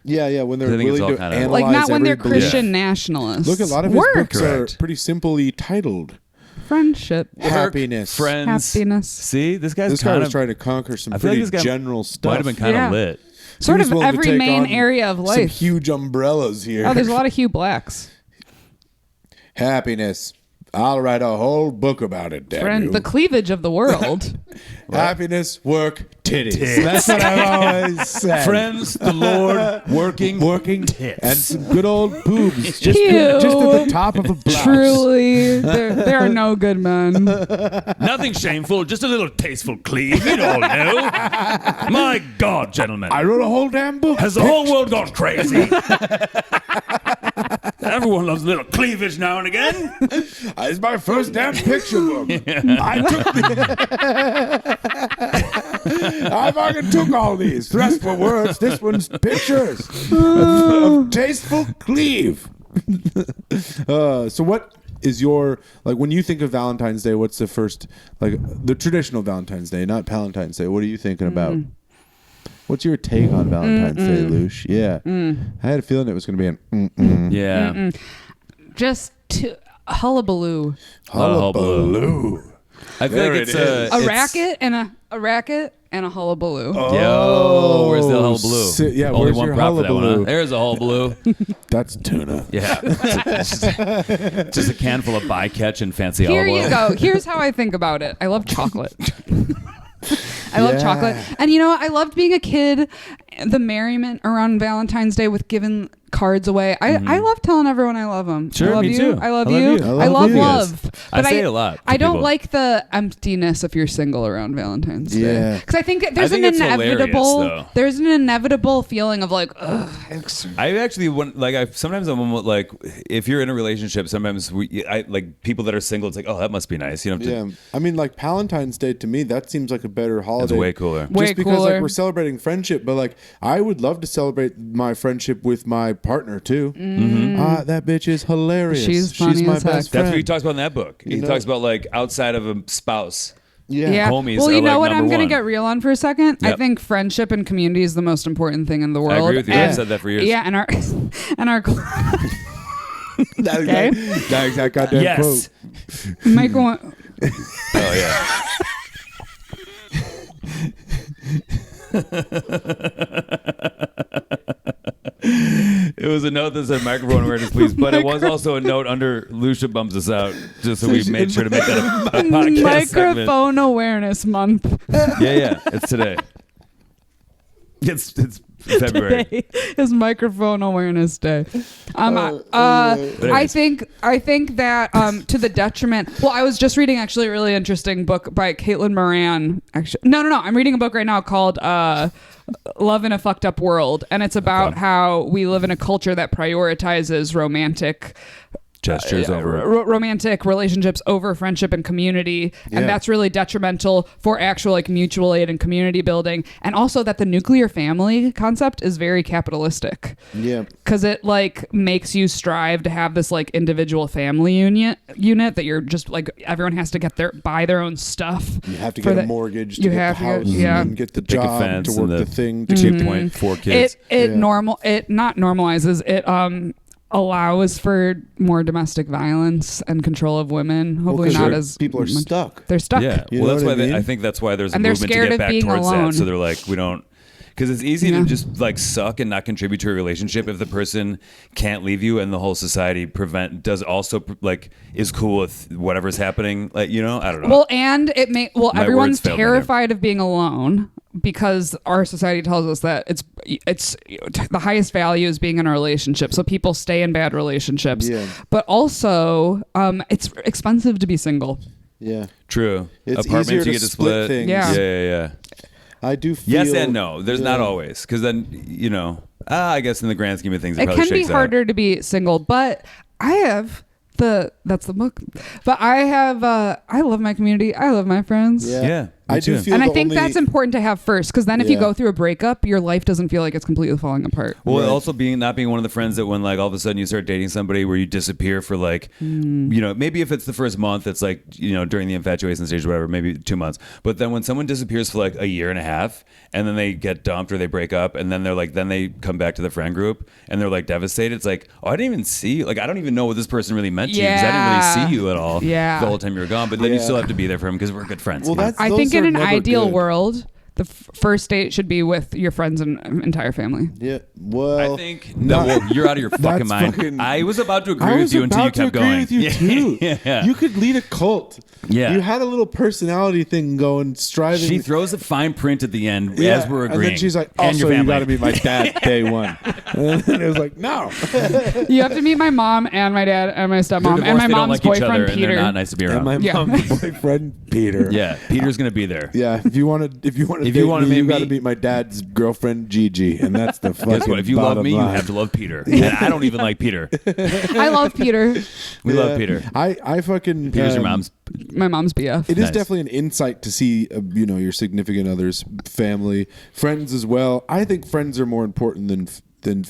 yeah, when they're I think it's willing all to kind of- analyze Like not when every they're belief. Christian nationalists. Look, a lot of his Work. books are Correct. pretty simply titled. Friendship, Happiness. Friends. happiness. See, this guy's This guy kind was of trying to conquer some I feel like pretty this guy general stuff. might have been kind Yeah. of lit. Sort He was of willing to every take main on area of Some life. huge umbrellas here. Oh, there's a lot of Hugh Blacks. Happiness. I'll write a whole book about it, damn Friend, you. the cleavage of the world. Happiness, work, titties. That's what I've always said. Friends, the Lord, working tits. And some good old boobs. Just, Ew. just at the top of a blouse. Truly, there are no good men. Nothing shameful, just a little tasteful cleave. You'd all know. My God, gentlemen. I wrote a whole damn book. Has the whole world gone crazy? Everyone loves a little cleavage now and again. It's my first damn picture book. I fucking took all these. The rest were words. This one's pictures of tasteful cleave. So what is your, like, when you think of Valentine's Day, what's the first, like, the traditional Valentine's Day, not Palentine's Day? What are you thinking about? What's your take on Valentine's Day, Lucia? Yeah. I had a feeling it was going to be an Yeah. Just hullabaloo. hullabaloo. I feel There like it it's is. A racket and a hullabaloo. Yo, where's the hullabaloo? Yeah, Only where's one your prop for that one. hullabaloo? Huh? There's a hullabaloo. That's tuna. Yeah. just a can full of bycatch and fancy Here olive oil. you go. Here's how I think about it. I love chocolate. I love Yeah. chocolate. And you know what? I loved being a kid, the merriment around Valentine's Day with giving cards away. I love telling everyone I love them. Sure, I love me you. too. I love I love you. you. I love you. love. I But say it a lot to I don't people. like the emptiness if you're single around Valentine's Day. Yeah. Because I think that there's think an it's inevitable hilarious, though. there's an inevitable feeling of like, ugh. I actually want, like, sometimes I'm like, if you're in a relationship, sometimes like people that are single, it's like, oh, that must be nice. You know, Yeah, I mean, like Palentine's Day to me, that seems like a better holiday. it's way cooler. Way Just because cooler. like we're celebrating friendship, but like I would love to celebrate my friendship with my partner too. That bitch is hilarious. She's funny my as heck. best That's friend. what he talks about in that book. He know? talks about like outside of a spouse. Yeah. Homies Well, are, you know like, what? I'm number going one. to get real on for a second. I Yep. think friendship and community is the most important thing in the world. agree with you. I've said that for years. Yeah, and our that Okay. exact goddamn Yes. quote. Michael. Oh yeah. It was a note that said microphone awareness, please, but it was also a note under Lucia bums us out, just so we made sure to make that a podcast segment. Microphone Awareness Month. Yeah, it's today. It's February. Today is Microphone Awareness Day. But I anyways. think that to the detriment. Well, I was just reading actually a really interesting book by Caitlin Moran. Actually, no. I'm reading a book right now called Love in a Fucked Up World, and it's about how we live in a culture that prioritizes romantic gestures over romantic relationships over friendship and community, and that's really detrimental for actual like mutual aid and community building. And also that the nuclear family concept is very capitalistic. Yeah, because it like makes you strive to have this like individual family unit that you're just like everyone has to buy their own stuff. You have to get a mortgage to get the house and get the pick a job fence to work and the thing to to keep point 4 kids. It not normalizes it. Allows for more domestic violence and control of women. Hopefully not as people are much. stuck. They're stuck. Yeah, You well, know that's what why I mean? I think that's why there's a And they're movement to scared get of back being towards alone. that. So they're like, we don't, because it's easy to just like suck and not contribute to a relationship if the person can't leave you and the whole society is cool with whatever's happening. Like, you know, I don't know. Well, and everyone's failed me terrified of being alone because our society tells us that it's the highest value is being in a relationship. So people stay in bad relationships. Yeah. But also, it's expensive to be single. Yeah, True. it's Apartments easier you to get to split split. things. Yeah. I do feel Yes and no. There's not always, because then you know. I guess in the grand scheme of things, It probably can be shakes harder to be single, but I have that's the book. But I love my community. I love my friends. Yeah, I do feel And I the think only- that's important to have first, because then if you Yeah. go through a breakup, your life doesn't feel like it's completely falling apart. Well, Right. also not being one of the friends that when like all of a sudden you start dating somebody where you disappear for like, you know, maybe if it's the first month, it's like, you know, during the infatuation stage or whatever, maybe 2 months. But then when someone disappears for like a year and a half and then they get dumped or they break up and then they're like, then they come back to the friend group and they're like devastated. It's like, oh, I didn't even see you. Like, I don't even know what this person really meant to you because I didn't really see you at all Yeah. the whole time you were gone. But then you still have to be there for him because we're good friends. Well, you know? that's I those think in are an never ideal good. world, the first date should be with your friends and entire family. Yeah, well, I think you're out of your fucking mind. fucking- I was about to agree I with was you until you about to kept agree going. with you too. Yeah. You could lead a cult. Yeah. You had a little personality thing going, striving. She throws a fine print at the end Yeah, as we're agreeing. and then she's like, And your "Also, you family. got to meet my dad day one." And it was like, "No." You have to meet my mom and my dad and my They're stepmom divorced, and my they don't mom's like each other, boyfriend and Peter. they're not nice to be And around. my Yeah. mom's boyfriend Peter. Yeah, Peter's gonna be there. Yeah, if you want to, If you date wanna me, meet you got to me- meet my dad's girlfriend Gigi, and that's the fucking. Guess what? If you love bottom me, you line. have to love Peter. And I don't even like Peter. I love Peter. We Yeah. love Peter. I fucking. Peter's your mom's. My mom's BF. It is Nice. definitely an insight to see, you know, your significant other's family, friends as well. I think friends are more important than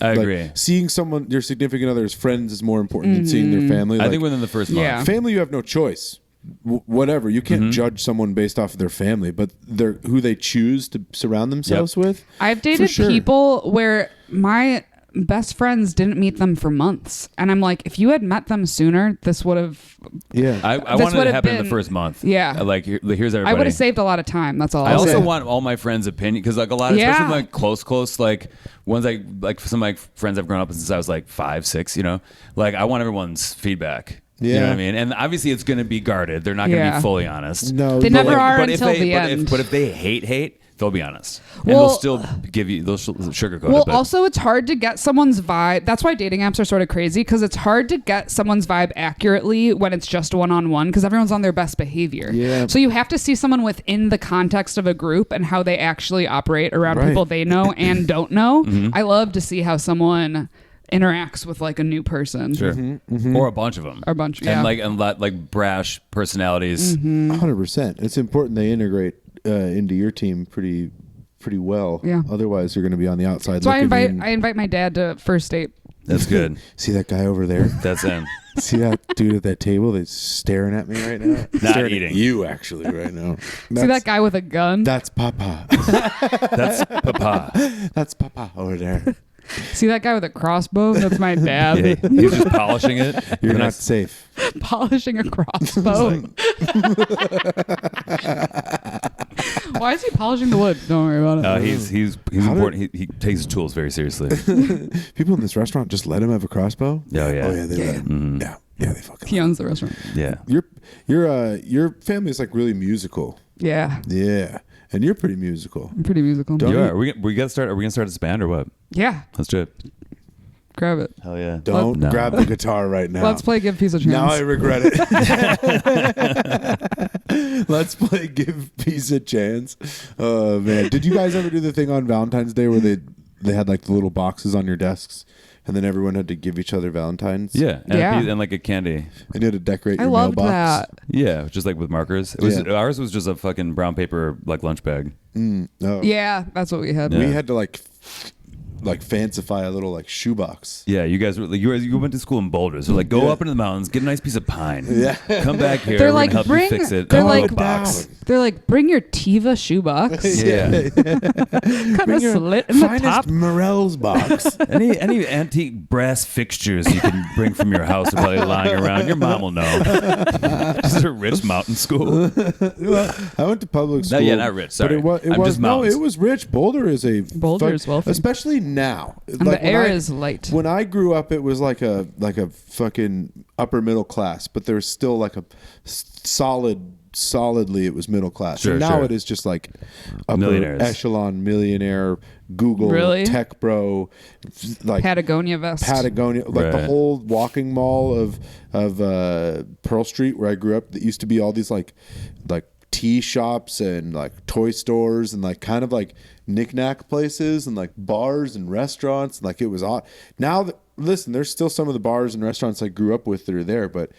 I like, agree. seeing someone, your significant other's friends is more important than seeing their family. I Like, think within the first month. Yeah. family, you have no choice. Whatever, you can't judge someone based off of their family, but they're who they choose to surround themselves with. I've dated sure. people where my best friends didn't meet them for months, and I'm like, if you had met them sooner, this would have. Yeah, I This wanted would to have happen in been- the first month. Yeah. Like, here's everybody. I would have saved a lot of time. That's all. I I'll also say. want all my friends' opinion because like a lot, especially Yeah. my close, like ones like some of my friends I've grown up with since I was like 5, 6. You know, like I want everyone's feedback. You know Yeah. what I mean? And obviously it's going to be guarded. They're not going to Yeah. be fully honest. no, They but never are until if they, the end. But if they hate, they'll be honest. And Well- they'll still give you, they'll sugarcoat Well, it. But also, it's hard to get someone's vibe. That's why dating apps are sort of crazy, because it's hard to get someone's vibe accurately when it's just one-on-one, because everyone's on their best behavior. Yeah. So you have to see someone within the context of a group and how they actually operate around Right. people they know and don't know. I love to see how someone interacts with like a new person. sure. Or a bunch of them. Or a bunch, And yeah. like brash personalities. 100%. It's important they integrate into your team pretty well. Yeah. Otherwise, you're going to be on the outside. So I looking invite in. my dad to first date. That's good. See that guy over there? That's in. See that dude at that table that's staring at me right now? Staring eating. At you actually right now. See that guy with a gun? That's Papa. That's Papa. That's Papa over there. See that guy with a crossbow? That's my dad. Yeah, he's just polishing it. You're And I- not safe. Polishing a crossbow. Why is he polishing the wood? Don't worry about it. He's How important. He takes his tools very seriously. People in this restaurant just let him have a crossbow? Oh, yeah. Oh, yeah, they let him. Yeah, they fucking He owns the restaurant. Yeah. Your family is like really musical. Yeah, Yeah. And you're pretty musical. I'm pretty musical. Don't- You are. Are we gonna start this band or what? Yeah, Let's do it. grab it. Hell yeah. Don't No. grab the guitar right now. Let's play Give Peace a Chance. Now I regret it. Let's play Give Peace a Chance. Oh man, did you guys ever do the thing on Valentine's Day where they had like the little boxes on your desks and then everyone had to give each other Valentines. Yeah, and, Yeah. and like a candy. And you had to decorate I your loved mailbox. that. Yeah, just like with markers. It was ours was just a fucking brown paper like lunch bag. No. Yeah, that's what we had. We had to like fancify a little like shoebox. Yeah, you guys were like, you went to school in Boulder, so like go up into the mountains, get a nice piece of pine. Yeah. Come back here. They're we're like, gonna help you fix it. they're in a like, little box. they're like, bring your Tiva shoebox. Yeah. Cut a slit in the finest top. Morel's box. Any antique brass fixtures you can bring from your house are probably lying around. Your mom will know. This is a rich mountain school. I went to public school. No, yeah, not rich. Sorry. But I'm just mountains. it was rich. Boulder is wealthy. especially now. And the air is light. When I grew up, it was like a fucking upper middle class, but there was still like a solidly it was middle class. Sure, and now sure. it is just like upper Millionaires. echelon millionaire, Google, Really? tech bro, like Patagonia vest. Patagonia, like the Right. whole walking mall of Pearl Street where I grew up. That used to be all these like tea shops and like toy stores and like kind of like knick-knack places and like bars and restaurants. Like it was odd. Now, listen, there's still some of the bars and restaurants I grew up with that are there, but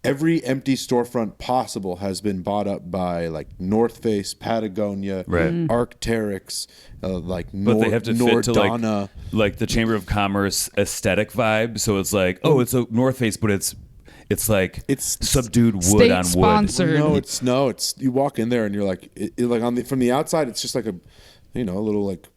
every empty storefront possible has been bought up by like North Face, Patagonia, Right. Arc'teryx, like But they have to fit to Nordana. like the Chamber of Commerce aesthetic vibe. So it's like, oh, it's a North Face, but it's like It's subdued wood State on wood. sponsored. No, it's you walk in there and you're like, like from the outside, it's just like a little like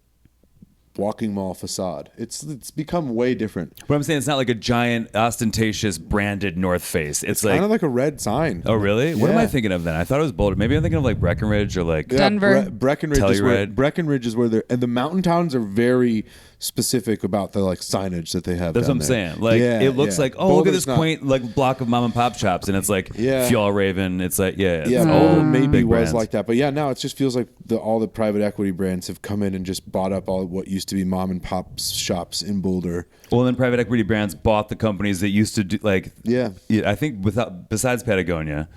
walking mall facade. It's become way different. But I'm saying it's not like a giant, ostentatious, branded North Face. It's like, Kind of like a red sign. oh really? What am I Yeah. thinking of then? I thought it was Boulder. Maybe I'm thinking of like Breckenridge or like. Yeah, Denver. Breckenridge is where Telluride. Breckenridge is where they're, and the mountain towns are very specific about the like signage that they have. That's what down I'm there. saying. Like Yeah, it looks yeah. like, oh, look at Boulder's this not- quaint like block of mom and pop shops, and it's like Yeah. Fjallraven. It's like it's Yeah, all Boulder maybe big was brands. like that, but yeah, now it just feels like all the private equity brands have come in and just bought up all what used to be mom and pop shops in Boulder. Well, then private equity brands bought the companies that used to do like. Yeah. I think besides Patagonia,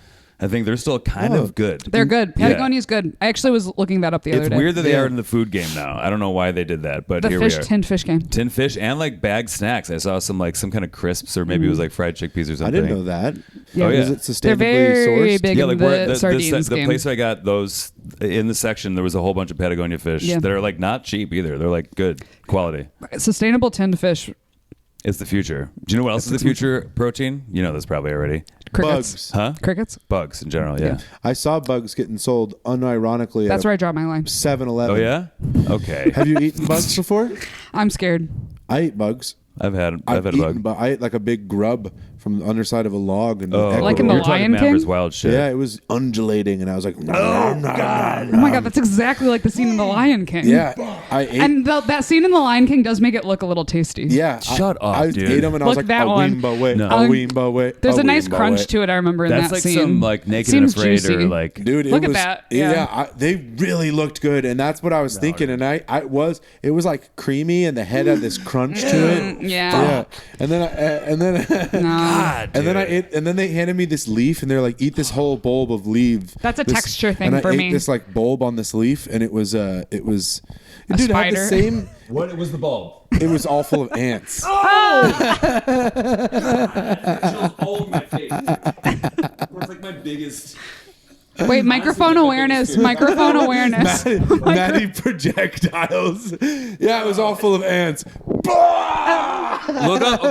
I think they're still kind of good. They're good. Yeah. Patagonia's good. I actually was looking that up the other It's day. weird that they Yeah. are in the food game now. I don't know why they did that, but The here fish, we are. tinned fish game. Tin fish and like bagged snacks. I saw some kind of crisps or maybe it was like fried chickpeas or I something. didn't know that. Yeah. Oh, yeah. Is it They're sustainably very sourced? big Yeah, in like the sardines the game. place I got those in the section, there was a whole bunch of Patagonia fish Yeah. that are like not cheap either. They're like good quality. Sustainable tinned fish. It's the future. Do you know what else is the future protein? You know this probably already. Crickets. Bugs. Huh? Crickets. Bugs in general, yeah. I saw bugs getting sold unironically That's at where I draw my line. 7-Eleven. Oh yeah? Okay. Have you eaten bugs before? I'm scared. I eat bugs. I've had a eaten bug. I ate like a big grub from the underside of a log. And Oh, Like in The you're talking Lion King? Maverick's Wild shit. yeah, it was undulating, and I was like, Oh my god, that's exactly like the scene in The Lion King. yeah, I ate. And that scene in The Lion King does make it look a little tasty. yeah, Shut up, I dude. ate them, and I was Look, like, that a one. weemba way, No. a weemba way. There's a nice crunch to it, I remember in That's that like scene. some like Naked Seems and Afraid juicy. or like Dude, it Look at was, that, yeah. they really looked good, and that's what I was thinking. And it was like creamy, and the head had this crunch to it. Yeah. And then No. God, and then I dude. ate, and then they handed me this leaf, and they're like, eat this whole bulb of leaves. That's a texture thing and for I ate me. this like bulb on this leaf, and it was A dude, it had the spider. same. What was the bulb? It was all full of ants. all over my face. It's like my biggest. Wait, microphone awareness. Microphone awareness. Maddie projectiles. Yeah, it was all full of ants. Look up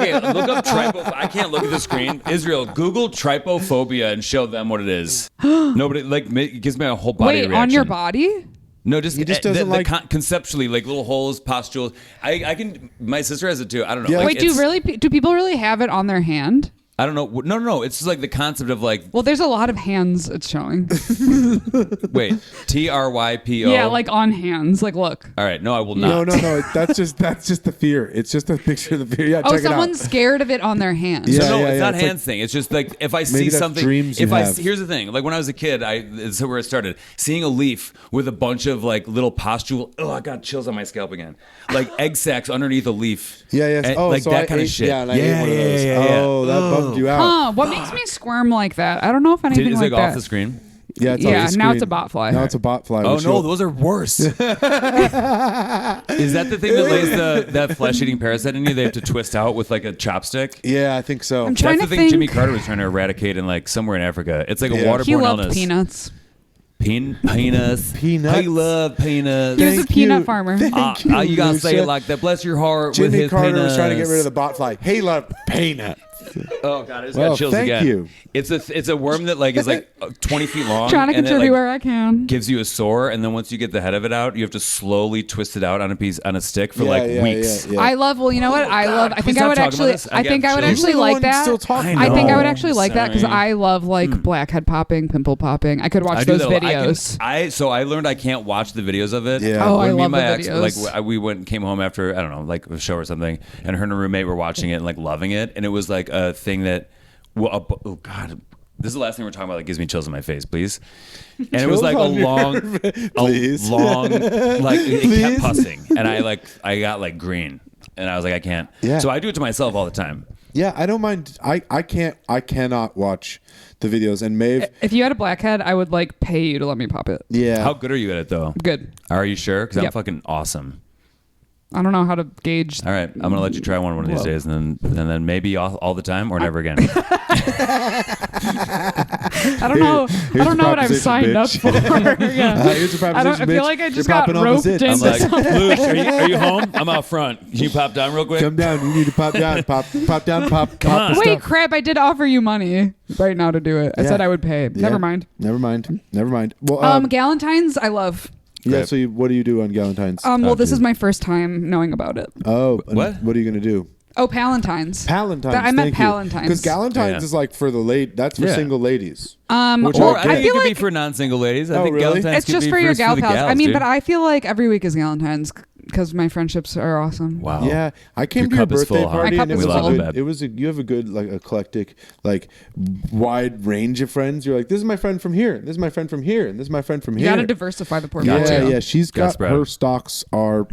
trypo. I can't look at the screen. Israel, Google trypophobia and show them what it is. Nobody it gives me a whole body Wait, reaction. on your body? No, just He just doesn't like- conceptually like little holes, pustules. I can. My sister has it too. I don't know. Yeah. Like, Wait, do people really have it on their hand? I don't know. No. It's just like the concept of like. Well, there's a lot of hands it's showing. Wait, TRYPO. Yeah, like on hands. Like, look. All right. No, I will not. No. That's just the fear. It's just a picture of the fear. Yeah, Oh, check it out. someone's scared of it on their hands. Yeah. No, it's not it's hands thing. It's just like if I see Maybe that's something. dreams you have. Here's the thing. Like when I was a kid, it's where it started. Seeing a leaf with a bunch of like little pustule. Oh, I got chills on my scalp again. Like egg sacs underneath a leaf. Yeah. And, Oh, like so that I kind of ate- shit. Yeah, and I ate one of those. yeah. Oh, that bummed you out. Huh, what makes me squirm like that? I don't know if anything Is like it that. off the screen? Yeah, it's on Yeah, the now it's screen. a bot fly. Now it's a bot fly. Oh which no, you'll- those are worse. Is that the thing that lays that flesh-eating parasite in you? They have to twist out with like a chopstick. Yeah, I think so. I'm trying That's the to thing think. Jimmy Carter was trying to eradicate in like somewhere in Africa. It's like a Yeah. waterborne He loved illness. peanuts. Peanuts. Peanuts. I love peanuts. He was a Thank peanut you. farmer. Thank you, You gotta say Lucia. it like that. Bless your heart with Jimmy his Carter peanuts. was trying to get rid of the bot fly. He loved peanut. Oh god, I just Well, got chills thank again. you. It's a worm that like is like 20 feet long. Trying to and it, contribute like, where I can. gives you a sore, and then once you get the head of it out, you have to slowly twist it out on a stick for weeks. I love. Well, you know what? I love. I Please think I stop would talking actually. about this. I I think get I would chills. actually You're the like one that. still talking I I think I would know. actually like that because Sorry. I love like blackhead popping, pimple popping. I could watch I do those that. videos. I learned I can't watch the videos of it. Yeah. Oh, When I me love and my the ex, videos. like we went and came home after I don't know, like a show or something, and her and her roommate were watching it and like loving it, and it was like a thing that, oh god, this is the last thing we're talking about that gives me chills on my face, please. And it was Chills like on your Please. like it Please. kept pussing, and I got like green, and I was like I can't. Yeah. So I do it to myself all the time. Yeah, I don't mind. I cannot watch the videos. And Maeve, If you had a blackhead, I would like pay you to let me pop it. yeah. How good are you at it though? Good. Are you sure? Because I'm Yep. fucking awesome. I don't know how to gauge. All right, I'm gonna let you try one of these Whoa. days, and then maybe all the time or never again. I don't know. Here's I don't the know what I've proposition, signed up bitch. for. Yeah. Here's your I don't. I proposition, feel bitch. like I You're just got popping roped opposites. into I'm like, something. Luke, are you home? I'm out front. Can you pop down real quick? Come down. You need to pop down. Pop down. Pop. Come pop on. the Wait, stuff. crap! I did offer you money right now to do it. I Yeah. said I would pay. Yeah. Never mind. Never mind. Well, Galentine's, I love. yeah. Great. So what do you do on Galentine's? Well, this dude. is my first time knowing about it. Oh, and What? What are you gonna do? Oh, Palentine's. Palentine's. I meant Palentine's. Because Galentine's Yeah. is like for the late. That's for Yeah. single ladies. Or Which Or I I get. think feel it could be like for non-single ladies. I Oh, think really? Galentine's it's could just be for your the gal pals. gals, I mean, dude. but I feel like every week is Galentine's because my friendships are awesome. Wow. Yeah, I came Your to your cup is birthday full, huh? party My and cup it is was full. a Bad. good. It was you have a good like eclectic like wide range of friends. You're like, this is my friend from here. This is my friend from here. And this is my friend from You here. got to diversify the portfolio. Yeah, yeah. She's Gotta got spread. her stocks are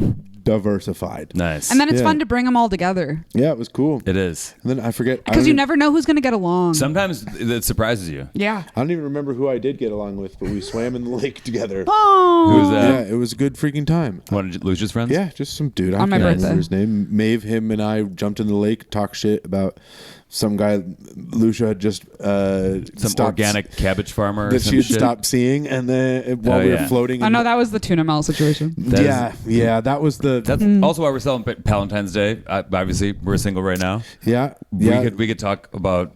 diversified. Nice. And then it's Yeah. fun to bring them all together Yeah, it was cool. it is. And then I forget I because don't you even- never know who's going to get along. Sometimes it surprises you. Yeah. I don't even remember who I did get along with, but we swam in the lake together. Oh. Who's that? Yeah, it was a good freaking time. One of Lucia's friends? Yeah, just some dude. I On my can't birthday. remember his name. Maeve, him, and I jumped in the lake, talked shit about some guy Lucia had just Some stopped- organic cabbage farmer or that some she had shit. stopped seeing, and then while Oh, we were yeah. floating, I in know that was the tuna mel situation. That is- yeah, that was the That's also why we're celebrating Valentine's Day. Obviously, we're single right now. yeah. We could talk about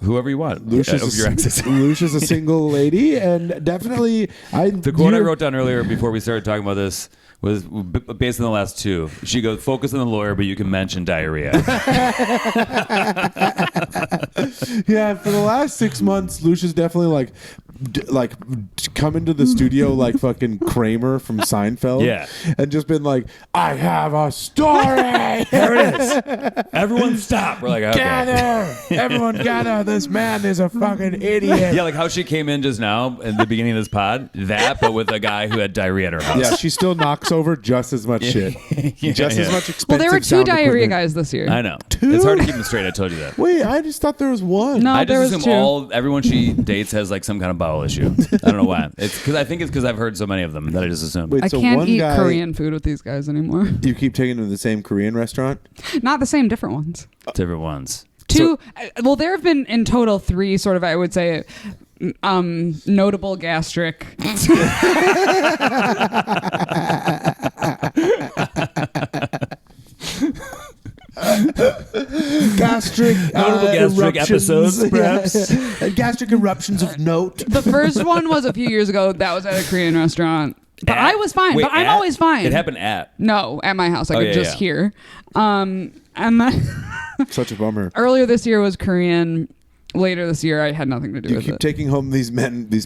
whoever you want Lucia's of your exes. Lucia's a single lady, and definitely The quote I wrote down earlier before we started talking about this was based on the last two. She goes, "Focus on the lawyer, but you can mention diarrhea." Yeah, for the last 6 months, Lucia's definitely like come into the studio like fucking Kramer from Seinfeld. Yeah. And just been like, I have a story. There it is. Everyone stop. We're like, okay. Gather. Everyone gather. This man is a fucking idiot. Yeah, like how she came in just now at the beginning of this pod. That, but with a guy who had diarrhea at her house. Yeah, she still knocks over just as much shit. Yeah, Just as yeah. much expensive Well, there were two sound diarrhea equipment. guys this year. I know. It's hard to keep them straight. I told you that. Wait, I just thought there was one. No, I there just was assume two. everyone she dates has like some kind of bowel issue. I don't know why. It's because I've heard so many of them that I just assume. Wait, I so can't one eat guy, Korean food with these guys anymore. You keep taking them to the same Korean restaurant? Not the same, different ones. Different ones. Two. Well, there have been in total three sort of, I would say, notable gastric. Gastric, Notable gastric episodes, perhaps? Gastric eruptions of note. The first one was a few years ago. That was at a Korean restaurant. But I was fine. Wait, but I'm at? always fine. It happened at. No, at my house. I Oh, could yeah, just yeah. hear. And then Such a bummer. earlier this year was Korean. Later this year, I had nothing to do You with keep it. taking home these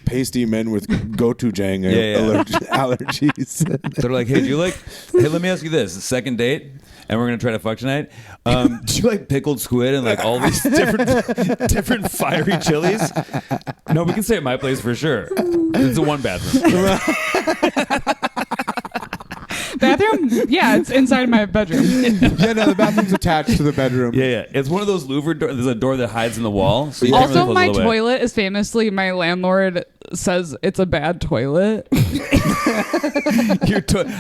pasty men with gochujang Yeah. allergies. They're like, hey, let me ask you this. Second date, and we're going to try to fuck tonight. Do you like pickled squid and like all these different fiery chilies? No, we can stay at my place for sure. It's a one bathroom. bathroom? Yeah, it's inside my bedroom. Yeah, no, the bathroom's attached to the bedroom. Yeah. It's one of those louver doors. There's a door that hides in the wall. So you can't really Also, close my it all the way. toilet is famously, my landlord says it's a bad toilet. I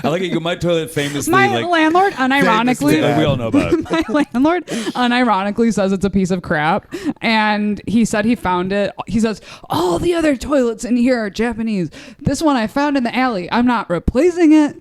like it. You go, my toilet famously My landlord, Famously unironically, bad. we all know about it. my landlord unironically says it's a piece of crap, and he said he found it. He says all the other toilets in here are Japanese. This one I found in the alley. I'm not replacing it.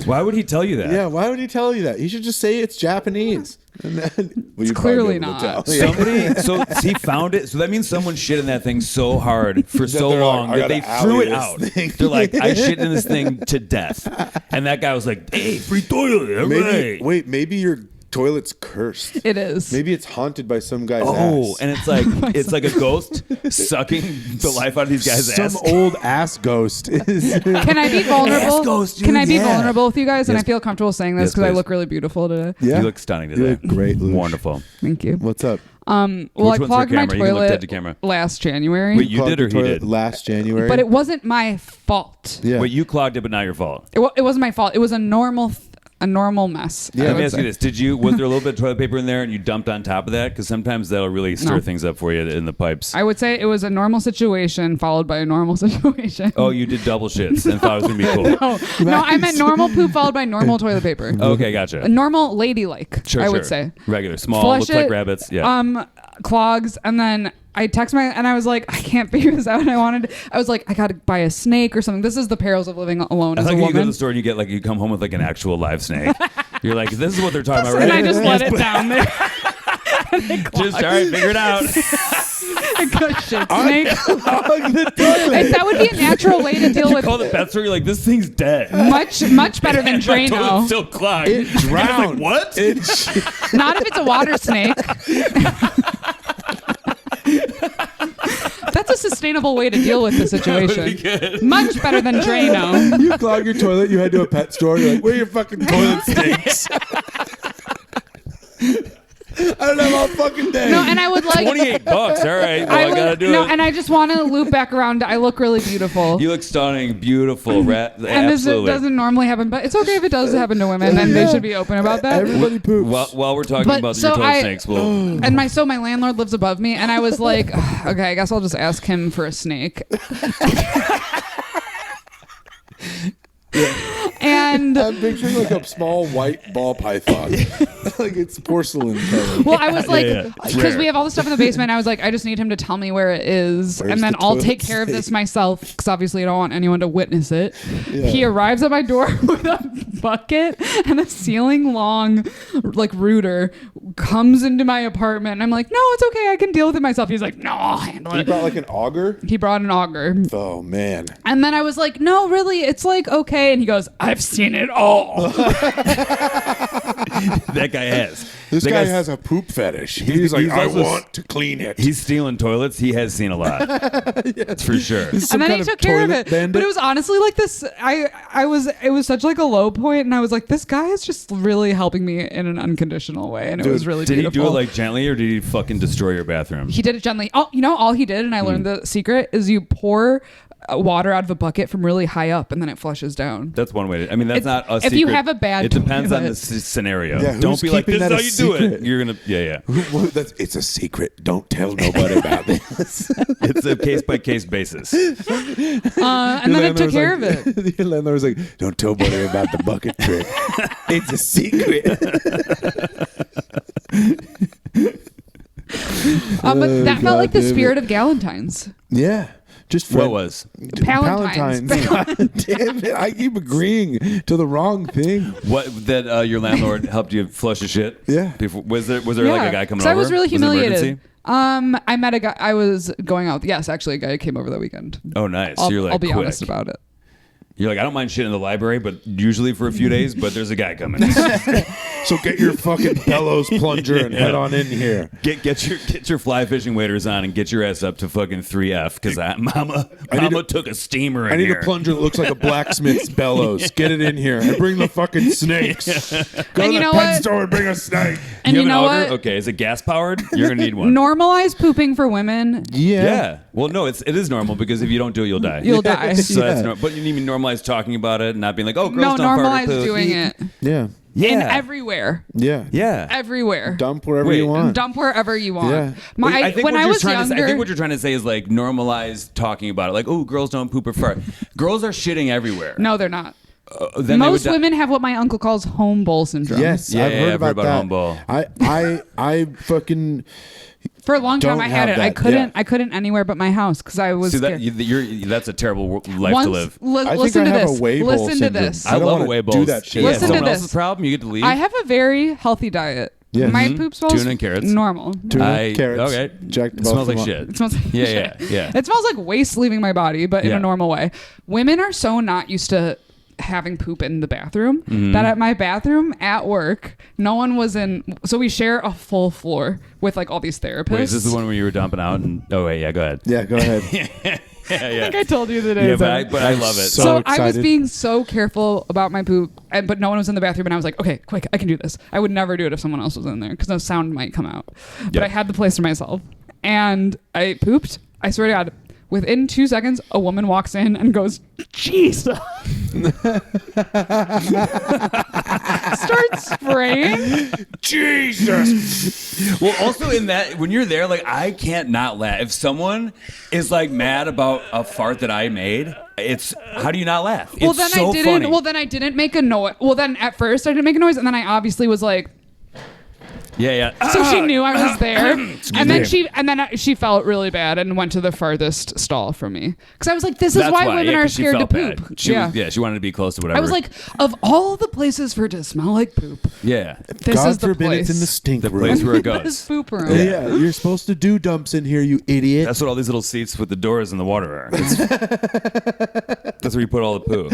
Why would he tell you that? Yeah, why would he tell you that? He should just say it's Japanese. And then, well, you'd probably clearly be able to not. tell. Yeah. Somebody, so he found it. So that means someone shit in that thing so hard for so they're like, long "I that they gotta threw alley it this out. thing." They're like, I shit in this thing to death. And that guy was like, hey, free toilet. All right. Maybe your toilet's cursed. It is. Maybe it's haunted by some guy's Oh, ass. and it's like a ghost sucking the life out of these guys' Some ass. old ass ghost is. Can I be vulnerable? Ass ghost, dude, Can I be yeah. vulnerable with you guys? And Yes. I feel comfortable saying this Yes, because I please. look really beautiful today. Yeah. You look stunning You today. look great, Lucia. Wonderful. Thank you. What's up? Well, Which I one's your clogged my camera? You can look dead toilet to camera. last January, Wait, you did or he Toilet did? last January. but it wasn't my fault. Yeah. Wait, you clogged it, but not your fault. It wasn't my fault. It was a normal mess. Yeah. I Let me would ask say. you this: was there a little bit of toilet paper in there, and you dumped on top of that? Because sometimes that'll really stir No. things up for you in the pipes. I would say it was a normal situation followed by a normal situation. Oh, you did double shits and thought it was gonna be cool. No, I meant normal poop followed by normal toilet paper. Okay, gotcha. A normal ladylike, Sure, I would sure. say. Regular, small, Flush looks like it, rabbits. Yeah. Clogs, and then I text and I was like, I can't figure this out. And I was like, I gotta buy a snake or something. This is the perils of living alone I as a like you go to woman. the store and you get you come home with like an actual live snake. You're like, this is what they're talking about, right? And I just let it down there. Just all right, figure it out. A good shit snake. Clog the toilet. That would be a natural way to deal with. Call the pet store. You're like, this thing's dead. Much better than And my toilet's Drano. still clogged. It drowned. Like, what? Not if it's a water snake. That's a sustainable way to deal with the situation. Much better than Drano. You clog your toilet. You head to a pet store. You're like, where are your fucking toilet stinks? I don't have all fucking day. No, and I would like. $28. All right, well, I gotta do no, it. and I just want to loop back around. I look really beautiful. You look stunning, beautiful, and this absolutely. doesn't normally happen, but it's okay if it does happen to women, and they should be open about that. Everybody poops. While we're talking But about so your toilet I- snakes, we'll And my landlord lives above me, and I was like, okay, I guess I'll just ask him for a snake. And I'm picturing like a small white ball python. Like it's porcelain color. well, I was like, yeah. It's because rare. we have all this stuff in the basement. I was like, I just need him to tell me where it is, Where's and then the I'll toilet take care of this snake? myself. Because obviously, I don't want anyone to witness it. Yeah. He arrives at my door with a bucket and a ceiling long, rooter. Comes into my apartment, and I'm like, no, it's okay. I can deal with it myself. He's like, no, I'll handle You it. brought like an auger? He brought an auger. Oh man. And then I was like, no, really, it's like, okay. And he goes, I've seen it all. that guy has. This That guy guy's- has a poop fetish. He's like, he's I also- want to clean it. He's stealing toilets. He has seen a lot. That's for sure. And then he took care of it. But it was honestly like this. It was such like a low point, and I was like, this guy is just really helping me in an unconditional way. And it Dude, was really Did he beautiful. do it gently, or did he fucking destroy your bathroom? He did it gently. Oh, all he did, and I learned the secret, is you pour water out of a bucket from really high up, and then it flushes down. That's one way. That's It's- not a if secret. you have a bad it depends on the toilet- scenario. Yeah, Don't who's be like, keeping this is that how a you do it. secret? You're gonna, yeah. It's a secret. Don't tell nobody about this. It's a case by case basis. And then it took care of it. Your landlord was like, don't tell nobody about the bucket trick. It's a secret. But that felt like the God damn spirit of Galentine's. Yeah. Just What was? Palentine's. God damn it. I keep agreeing to the wrong thing. What that your landlord helped you flush a shit? Yeah. Before, was there like a guy coming 'Cause over? I was really it an humiliated. emergency? I met a guy. I was going out. Yes, actually, a guy came over that weekend. Oh, nice. I'll, So you're like, I'll be quick. honest about it. You're like, I don't mind shit in the library, but usually for a few days. But there's a guy coming. So get your fucking bellows plunger and head on in here. Get your fly fishing waders on and get your ass up to fucking 3F because Mama took a steamer in I need here. a plunger that looks like a blacksmith's bellows. Get it in here and bring the fucking snakes. Go And to you the know pet what? store and bring a snake. And you you have know an auger? what? Okay, is it gas powered? You're gonna need one. Normalize pooping for women. Yeah. Well, no, it is normal because if you don't do it, you'll die. You'll die. So that's Yeah. but you need to normalize normalize talking about it and not being like, oh, girls No, don't fart or normalize poo. doing it. Yeah. Yeah. In everywhere. Yeah. Yeah. Everywhere. Dump wherever Wait, you want. Dump wherever you want. Yeah. I think when what I you're was trying to say, younger, I think what you're trying to say is like normalize talking about it. Like, oh, girls don't poop or fart. Girls are shitting everywhere. no, they're not. Then they Most would women have what my uncle calls home bowl syndrome. Yes, Yeah, I've yeah, heard I've heard about about that. home bowl. I fucking For a long time, Don't I had have it. I that. couldn't. Yeah. I couldn't anywhere but my house because I was See that scared. that's a terrible life to live. I think Listen I to have this. a whey bowl Listen to syndrome. this. I don't love wanna away do bowls. that shit. Yeah, Listen to someone this. else's problem. You get to leave. I have a very healthy diet. Yes. My poop smells Tuna and carrots. normal. Tuna, carrots. Okay. Jack It smells like both of shit. It smells like Yeah, shit. yeah. It smells like waste leaving my body, but in Yeah. a normal way. Women are so not used to having poop in the bathroom Mm-hmm. that at my bathroom at work, no one was in. So we share a full floor with like all these therapists. Wait, is this the one where you were dumping out? And oh wait, yeah, go ahead. Yeah, go ahead. Yeah, I yeah. think I told you today. Yeah, but I love it. So So I was excited. being so careful about my poop, but no one was in the bathroom, and I was like, okay, quick, I can do this. I would never do it if someone else was in there because no sound might come out. But Yep. I had the place to myself, and I pooped. I swear to God, within 2 seconds, a woman walks in and goes, Jesus. Starts spraying. Jesus. Well, also in that, when you're there, like I can't not laugh. If someone is like mad about a fart that I made, it's how do you not laugh? Well, It's then so I didn't. funny. Well, then I didn't make a noise. Well, then at first I didn't make a noise, and then I obviously was like. yeah. So she knew I was there, and then me. she felt really bad and went to the farthest stall from me because I was like, "This is That's why women yeah, are 'cause she scared to felt bad. poop." She was, she wanted to be close to whatever. I was like, of all the places for it to smell like poop, yeah, this God is the forbid place. it's in the stink the room. place where it This goes. poop room. Yeah, you're supposed to do dumps in here, you idiot. That's what all these little seats with the doors and the water are. That's where you put all the poo.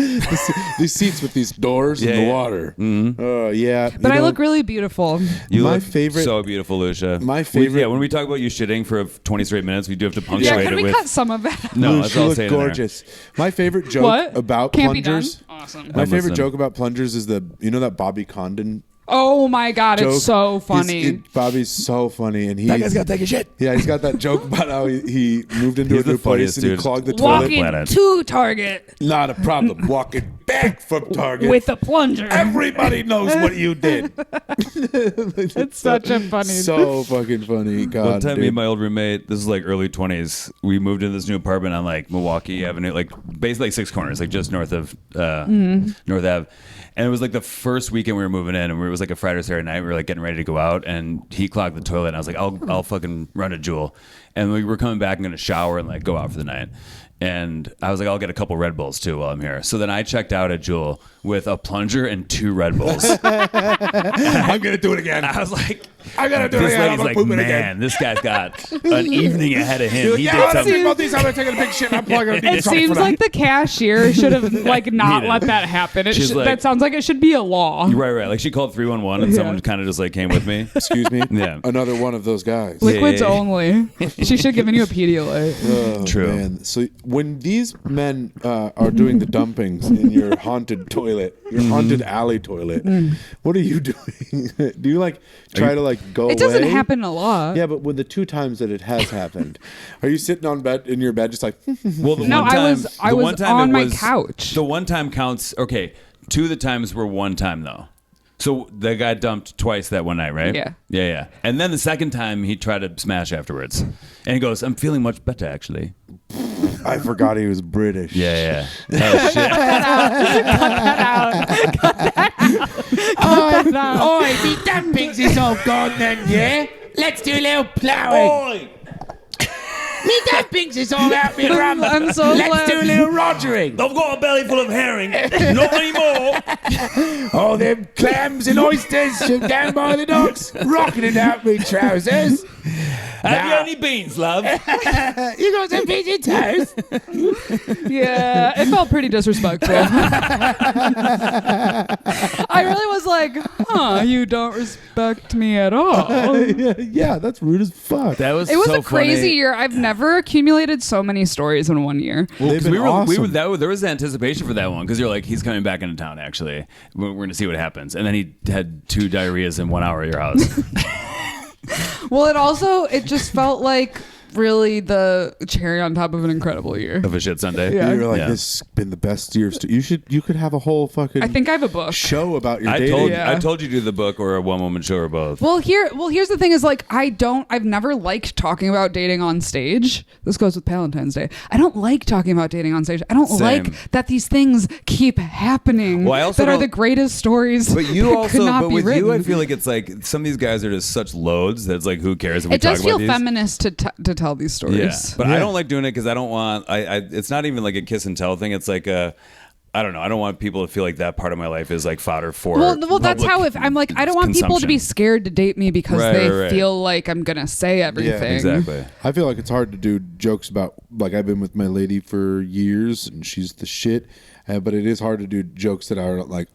These seats with these doors Yeah, and the yeah. water. Oh, yeah. But I look really beautiful. You My look favorite- so beautiful, Lucia. my favorite- Yeah, when we talk about you shitting for 20 straight minutes, we do have to Yeah, punctuate can it we with. cut some of that? No, Ooh, that's she all I'll looked say in there. gorgeous. My favorite joke What? about Can't be done. plungers. Awesome. My I'm favorite listening. joke about plungers is that Bobby Condon Oh my God, joke. it's so funny. Bobby's so funny, and That guy's got to take a shit. yeah, he's got that joke about how he moved into He's a new the funniest place and he dude. clogged the toilet. Walking planet. to Target Not a problem. Walking back from Target. with a plunger. Everybody knows what you did. It's such a funny. So fucking funny. God, One time, dude. me and my old roommate, this is like early 20s, we moved into this new apartment on like Milwaukee Avenue, like basically like Six Corners, like just north of North Ave. And it was like the first weekend we were moving in, and it was like a Friday or Saturday night. We were like getting ready to go out, and he clogged the toilet. And I was like, I'll fucking run to Jewel. And we were coming back and gonna shower and like go out for the night. And I was like, I'll get a couple Red Bulls too while I'm here. So then I checked out at Jewel with a plunger and 2 Red Bulls. I'm gonna do it again. I was like, I gotta do it this again. I'm lady's gonna like, poop it man, again. this guy's got an evening ahead of him. He Yeah, did I'm something. thinking about these. I'm gonna take a big shit. I'm probably gonna It seems like the cashier should have like not Needed. let that happen. She's like- That sounds like it should be a law. Right. Like she called 311 and Yeah. someone kind of just like came with me. Excuse me. Yeah. Another one of those guys. Liquids Yeah. only. She should have given you a Pedialyte. Oh, True. Man. So when these men are doing the dumpings in your haunted toilet, your haunted alley toilet, what are you doing? Do you like try to like go It doesn't away? happen a lot. Yeah, but with the 2 times that it has happened, are you sitting on bed in your bed just like? Well, the No, one time, I the was one time on it my was- couch. The one time counts. Okay, 2 of the times were one time though. So the guy dumped twice that one night, right? Yeah. Yeah. And then the second time he tried to smash afterwards, and he goes, "I'm feeling much better actually." I forgot he was British. Yeah. Oh shit. Oi, the dumpings is all gone then, yeah? Let's do a little ploughing. Me dumpings is all out me rum. I'm so Let's glad. do a little rogering. I've got a belly full of herring. Not anymore. Oh, them clams and oysters down by the docks, rocking it out me trousers. Have you any beans, love? You got some pigeon toast? Yeah, it felt pretty disrespectful. I really was like, you don't respect me at all. yeah, that's rude as fuck. That was It was so a crazy funny. year. I've never accumulated so many stories in one year. Well, They've 'cause been we were awesome. there was anticipation for that one because you're like, he's coming back into town. Actually, we're going to see what happens. And then he had 2 diarrheas in 1 hour at your house. Well, it just felt like really the cherry on top of an incredible year. Of a shit Sunday. Yeah. You're like, Yeah. this has been the best year. You could have a whole fucking I think I have a book. show about your I dating. told you to do the book or a one woman show or both. Well, here's the thing is like I've never liked talking about dating on stage. This goes with Palentine's Day. I don't like talking about dating on stage. I don't Same. like that these things keep happening Well, I also that are don't- the greatest stories. But you that also, could not but be with written. you, I feel like it's like some of these guys are just such loads that it's like, who cares if we It does talk feel about these? feminist to tell these stories. Yeah, but I don't like doing it because I don't want. It's not even like a kiss and tell thing. It's like a. I don't know. I don't want people to feel like that part of my life is like fodder for. Well, that's public how if I'm like I don't want people to be consumption. scared to date me because Right, they right. feel like I'm gonna say everything. Exactly. I feel like it's hard to do jokes about, like, I've been with my lady for years and she's the shit. But it is hard to do jokes that are like,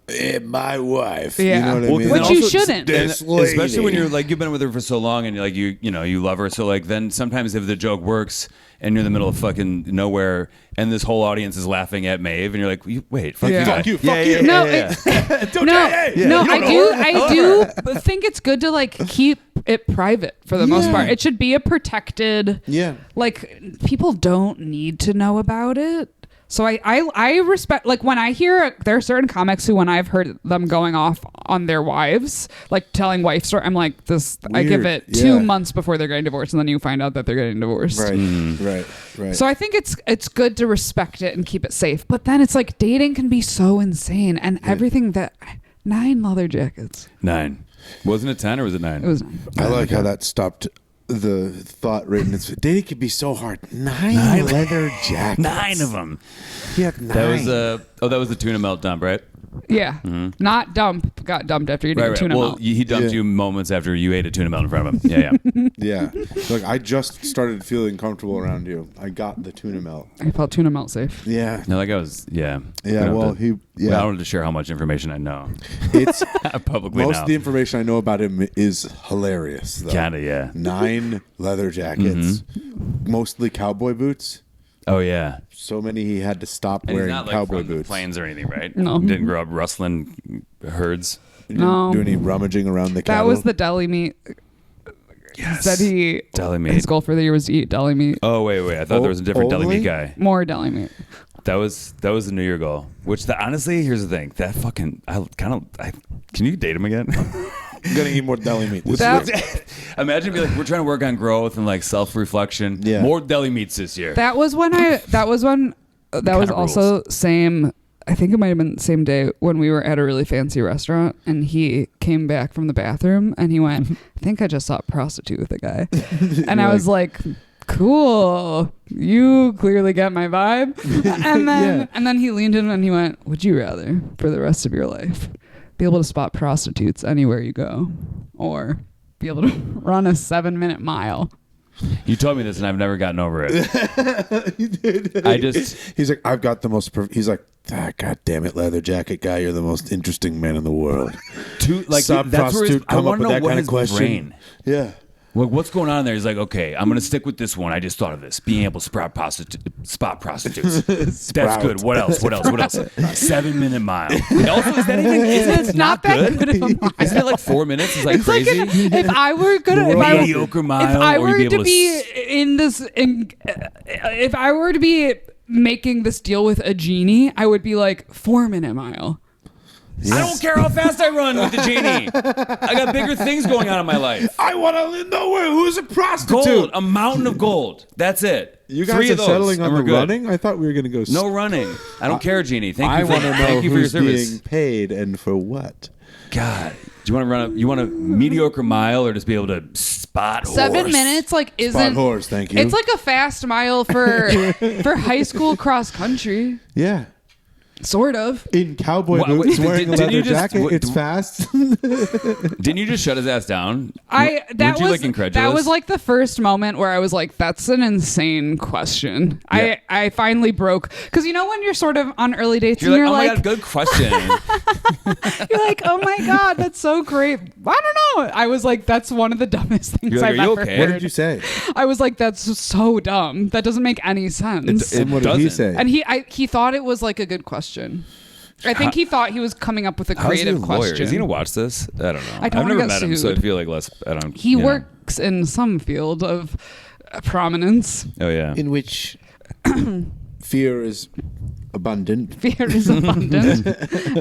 my wife. Yeah. You know what I Well, mean? Which also, you shouldn't. and This especially when lady. you're like you've been with her for so long and you're like you know you love her, so like then sometimes if the joke works and you're in the middle of fucking nowhere and this whole audience is laughing at Maeve and you're like, wait, fuck Yeah. you, Fuck guy. you, fuck Yeah, you. yeah, No, yeah, yeah. No, I do think it's good to like keep it private for the most Yeah. part. It should be a protected. Yeah. Like people don't need to know about it. So I respect, like when I hear there are certain comics who when I've heard them going off on their wives, like telling wife story, I'm like this. I give Weird. it 2 Yeah. months before they're getting divorced, and then you find out that they're getting divorced. Right. So I think it's good to respect it and keep it safe. But then it's like dating can be so insane and everything that 9 leather jackets. 9. Wasn't it 10 or was it 9? It was 9. I like how that stopped the thought written. It's dating could be so hard. 9 leather jackets. 9 of them. You have 9. That was that was the tuna melt dump, right? Yeah. Not dump. Got dumped after eating a tuna Well, melt. he dumped Yeah. you moments after you ate a tuna melt in front of him. Yeah. Yeah. Like, I just started feeling comfortable around you. I got the tuna melt. I felt tuna melt safe. Yeah. No, like I was. Yeah. Yeah, I don't well, have to- he- yeah. I don't have to share how much information I know It's publicly most now. of the information I know about him is hilarious, though. Kinda, yeah. 9 leather jackets, mostly cowboy boots. Oh yeah. So many he had to stop And he's wearing not like cowboy from the boots. plains or anything, right? No. Didn't grow up rustling herds. He didn't No. do any rummaging around the That cattle. was the deli meat. Yes. Said he Deli meat. his goal for the year was to eat deli meat. Oh wait. I thought there was a different deli Only? meat guy. More deli meat. That was the New Year goal. Which honestly, here's the thing. That fucking can you date him again? I'm gonna eat more deli meat. This That- year. Imagine be like we're trying to work on growth and like self-reflection. Yeah. More deli meats this year. That was when that was also same. I think it might have been the same day when we were at a really fancy restaurant and he came back from the bathroom and he went, I think I just saw a prostitute with a guy. And I was like, cool. You clearly get my vibe. And then he leaned in and he went, would you rather for the rest of your life be able to spot prostitutes anywhere you go or be able to run a 7-minute mile? You told me this and I've never gotten over it. He did. I just He's like, I've got the most. He's like, God damn it, leather jacket guy, you're the most interesting man in the world. Some that's where prostitute I come up want to with know that what kind his of question. brain. Yeah. Like, what's going on there? He's like, okay, I'm gonna stick with this one. I just thought of this: being able to spot prostitutes. That's good. What else? 7-minute mile. And also, is that even? Isn't it not that good of a mile. Isn't it like 4 minutes? It's like It's like crazy. if I were gonna, if I were, Mediocre mile, if I or were you'd be to able be in this, if I were to be making this deal with a genie, I would be like 4-minute mile. I don't care how fast I run with the genie. I got bigger things going on in my life. I want to know who's a prostitute. Gold, a mountain of gold. That's it. You guys 3 are of those, settling and on we're the good. running? I thought we were going to go. No running. I don't care, Genie. Thank I you for, want to know thank you for your who's service. being paid and for what. God, do you want to run? You want a mediocre mile, or just be able to spot 7 horse? minutes like Spot isn't. horse, thank you. It's like a fast mile for high school cross country, yeah. sort of. In cowboy What- boots, wait, wearing a didn't you leather just- jacket, what- it's fast. Didn't you just shut his ass down? That Weren't you was like incredulous? that was like the first moment where I was like, "That's an insane question." Yeah. I finally broke because you know when you're sort of on early dates You're and like, you're oh my like, god, good question. you're like, "Oh my god, that's so great." I don't know. I was like, "That's one of the dumbest things You're like, I've "Are you ever okay?" What heard." did you say? I was like, "That's so dumb. That doesn't make any sense." It And what did he doesn't. say? And he thought it was like a good question. I think he thought he was coming up with a How's he creative a lawyer? question. Is he gonna watch this? I don't know. I don't I've wanna never get met him, so I sued. feel like less. I don't. He you know. works in some field of prominence. Oh yeah. in which fear is abundant. Fear is abundant,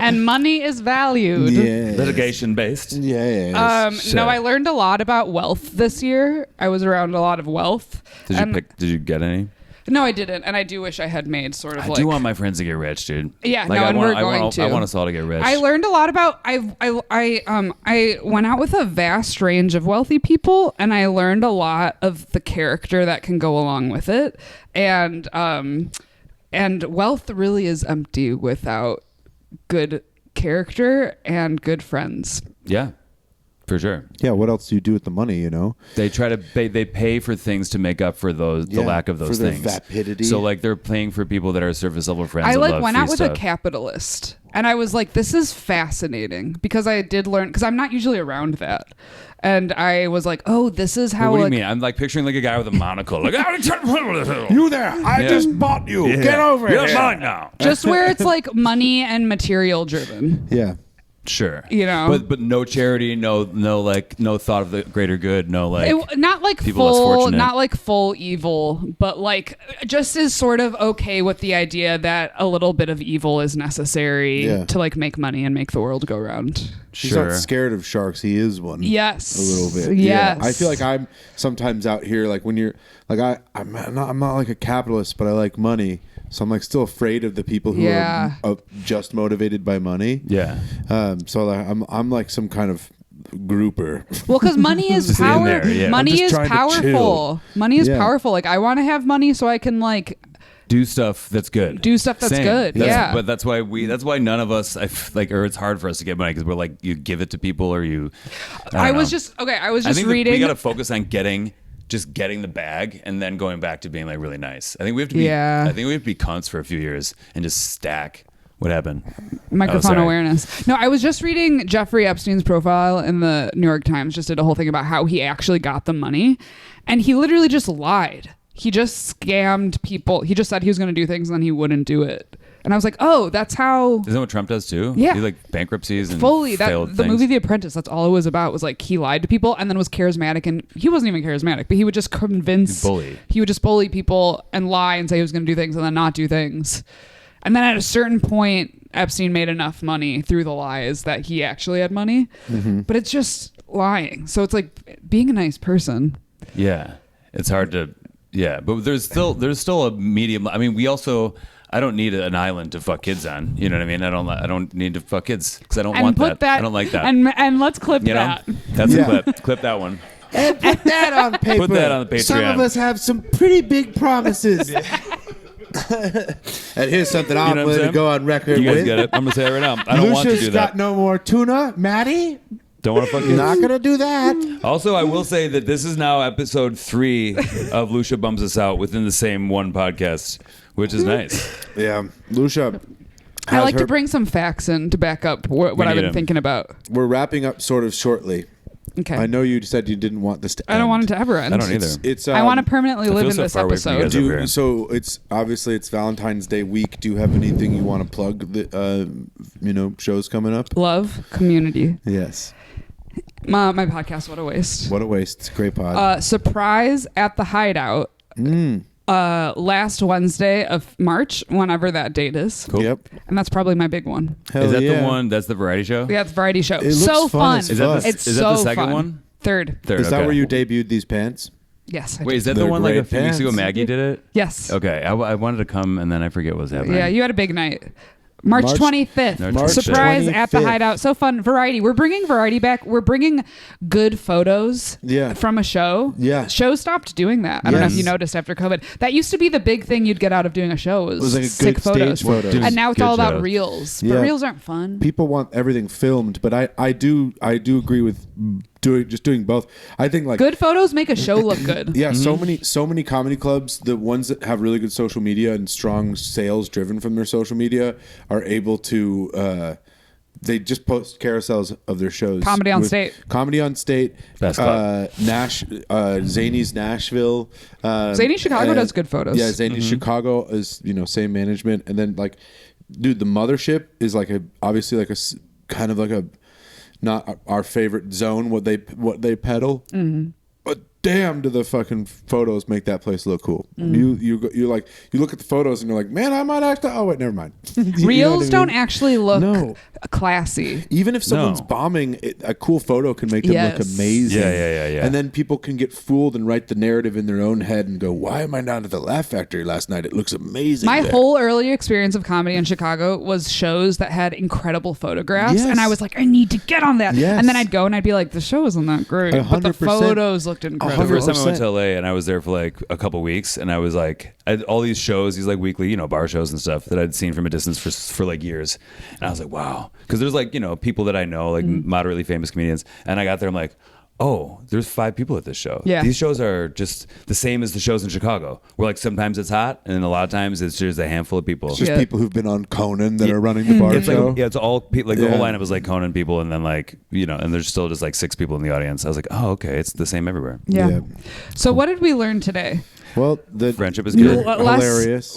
and money is valued. Yeah. Litigation based. Yeah. No, I learned a lot about wealth this year. I was around a lot of wealth. Did you get any? No, I didn't, and I do wish I had made sort of I like. do want my friends to get rich, dude. Yeah, like, no, I and want, we're going to. I want us all to get rich. I learned a lot about. I went out with a vast range of wealthy people, and I learned a lot of the character that can go along with it, and wealth really is empty without good character and good friends. Yeah, for sure. Yeah. What else do you do with the money? You know. They try to they pay for things to make up for the lack of those for their things. vapidity. So like they're paying for people that are surface level friends. I that like love went free out with stuff. a capitalist, and I was like, "This is fascinating," because I did learn because I'm not usually around that, and I was like, "Oh, this is how." What do you like, mean? I'm like picturing like a guy with a monocle. Like, You there? I Yeah. just bought you. Yeah. Get over You're here. mine now. Just where it's like money and material driven, Yeah. Sure. you know. But no charity, no thought of the greater good, no like Not like people less full, fortunate. not like full evil, but like just is sort of okay with the idea that a little bit of evil is necessary Yeah. to like make money and make the world go round. He's sure. not scared of sharks. He is one. Yes, A little bit. Yes, Yeah. I feel like I'm sometimes out here, like when you're like I'm not like a capitalist, but I like money. So I'm like still afraid of the people who Yeah. are just motivated by money. Yeah. So like, I'm like some kind of grouper. Well, because money is Just in power. there, yeah. I'm Money just is trying to powerful. chill. Money is Yeah. powerful. Like I want to have money so I can like Do stuff that's good. do stuff that's Same. good. That's- Yeah. But that's why none of us or it's hard for us to get money because we're like you give it to people or you. I don't was know. just okay. I was I just think that reading. we got to focus on getting the bag and then going back to being like really nice. I think we have to be. Yeah. I think we have to be cunts for a few years and just stack. What happened? Microphone sorry. awareness. No, I was just reading Jeffrey Epstein's profile in the New York Times. Just did a whole thing about how he actually got the money, and he literally just lied. He just scammed people. He just said he was going to do things and then he wouldn't do it. And I was like, oh, that's how. Isn't that what Trump does too? Yeah. He like bankruptcies and Fully that failed the things. movie The Apprentice, that's all it was about, was like he lied to people and then was charismatic, and he wasn't even charismatic, but he would just convince he would just bully people and lie and say he was going to do things and then not do things. And then at a certain point Epstein made enough money through the lies that he actually had money. But it's just lying. So it's like being a nice person. Yeah, it's hard to. Yeah, but there's still a medium. I mean, I don't need an island to fuck kids on. You know what I mean? I don't need to fuck kids because I don't And want put that. I don't like that. And let's clip you know, that. that's Yeah. a clip. Clip that one. And put that on paper. Put that on the Patreon. Some of us have some pretty big promises. And here's something I'm know what I'm willing to saying? go on record You guys with. get it. I'm gonna say it right now. I don't want to Lucia's do got that. no more tuna. Maddie, Don't want to fuck kids. not gonna do that. Also, I will say that this is now episode 3 of Lucia Bums Us Out within the same one podcast, which is nice. Yeah, Lucia. I has like to her- bring some facts in to back up what I've need been 'em. thinking about. We're wrapping up sort of shortly. Okay. I know you said you didn't want this to end. I don't want it to ever end. I don't either. It's I want to permanently I live feel in so this far away from you episode. guys. over here. so it's obviously it's Valentine's Day week. Do you have anything you want to plug? Shows coming up. Love, community. Yes. My podcast, What a Waste. What a waste. It's a great pod. Surprise at the Hideout. Last Wednesday of March, whenever that date is. Cool. Yep. And that's probably my big one. Hell Is that yeah. the one? That's the variety show. Yeah, it's a variety show. It So looks fun fun. as Is that fuck. the, It's is so that the second fun. one? Third. Third. Is that okay. where you debuted these pants? Yes. I Wait, did. is that the They're one like a great few weeks ago? pants. Maggie did it. Yes. Okay, I wanted to come and then I forget what was happening. Yeah, you had a big night. March March- 25th. March Surprise at the 25th. Hideout. So fun. Variety. We're bringing variety back. We're bringing good photos Yeah. from a show. Yeah. Show stopped doing that. I don't know if Yes. you noticed after COVID. That used to be the big thing you'd get out of doing a show was, It was like a sick good photos. stage photos. Dude, And now it's good all about shows. reels. Yeah. But reels aren't fun. People want everything filmed, but I do agree with doing both. I think like Good photos make a show look good. yeah, so many comedy clubs, the ones that have really good social media and strong sales driven from their social media, are able to they just post carousels of their shows. Comedy on State. Comedy on State. Best club. Zany's Nashville. Zany Chicago does good photos. Yeah, Zany Chicago is same management, and then like, dude, the Mothership is like obviously like a kind of like a not our favorite zone what they peddle, but damn, do the fucking photos make that place look cool. You like, you look at the photos and you're like, man, I might actually, oh wait, never mind. You know Reels what I don't mean? actually look classy. Even if someone's No. bombing, a cool photo can make them look Yes. amazing. Yeah. And then people can get fooled and write the narrative in their own head and go, why am I not at the Laugh Factory last night? It looks amazing. My there." whole early experience of comedy in Chicago was shows that had incredible photographs, Yes. and I was like, I need to get on that. Yes. And then I'd go and I'd be like, the show isn't that great, but the 100%. photos looked The incredible. first time I went 100%. to LA and I was there for like a couple weeks, and I was like, I had all these shows, these like weekly, bar shows and stuff that I'd seen from a distance for like years, and I was like, wow, because there's like people that I know, like moderately famous comedians, and I got there, I'm like, oh, there's 5 people at this show. Yeah. These shows are just the same as the shows in Chicago, where like sometimes it's hot, and then a lot of times it's just a handful of people. It's just Yeah. people who've been on Conan that are running the bar It's show. like, it's all like the Yeah. whole lineup was like Conan people, and then like and there's still just like 6 people in the audience. I was like, oh, okay, it's the same everywhere. Yeah. So what did we learn today? Well, the Friendship is You- good. less- hilarious.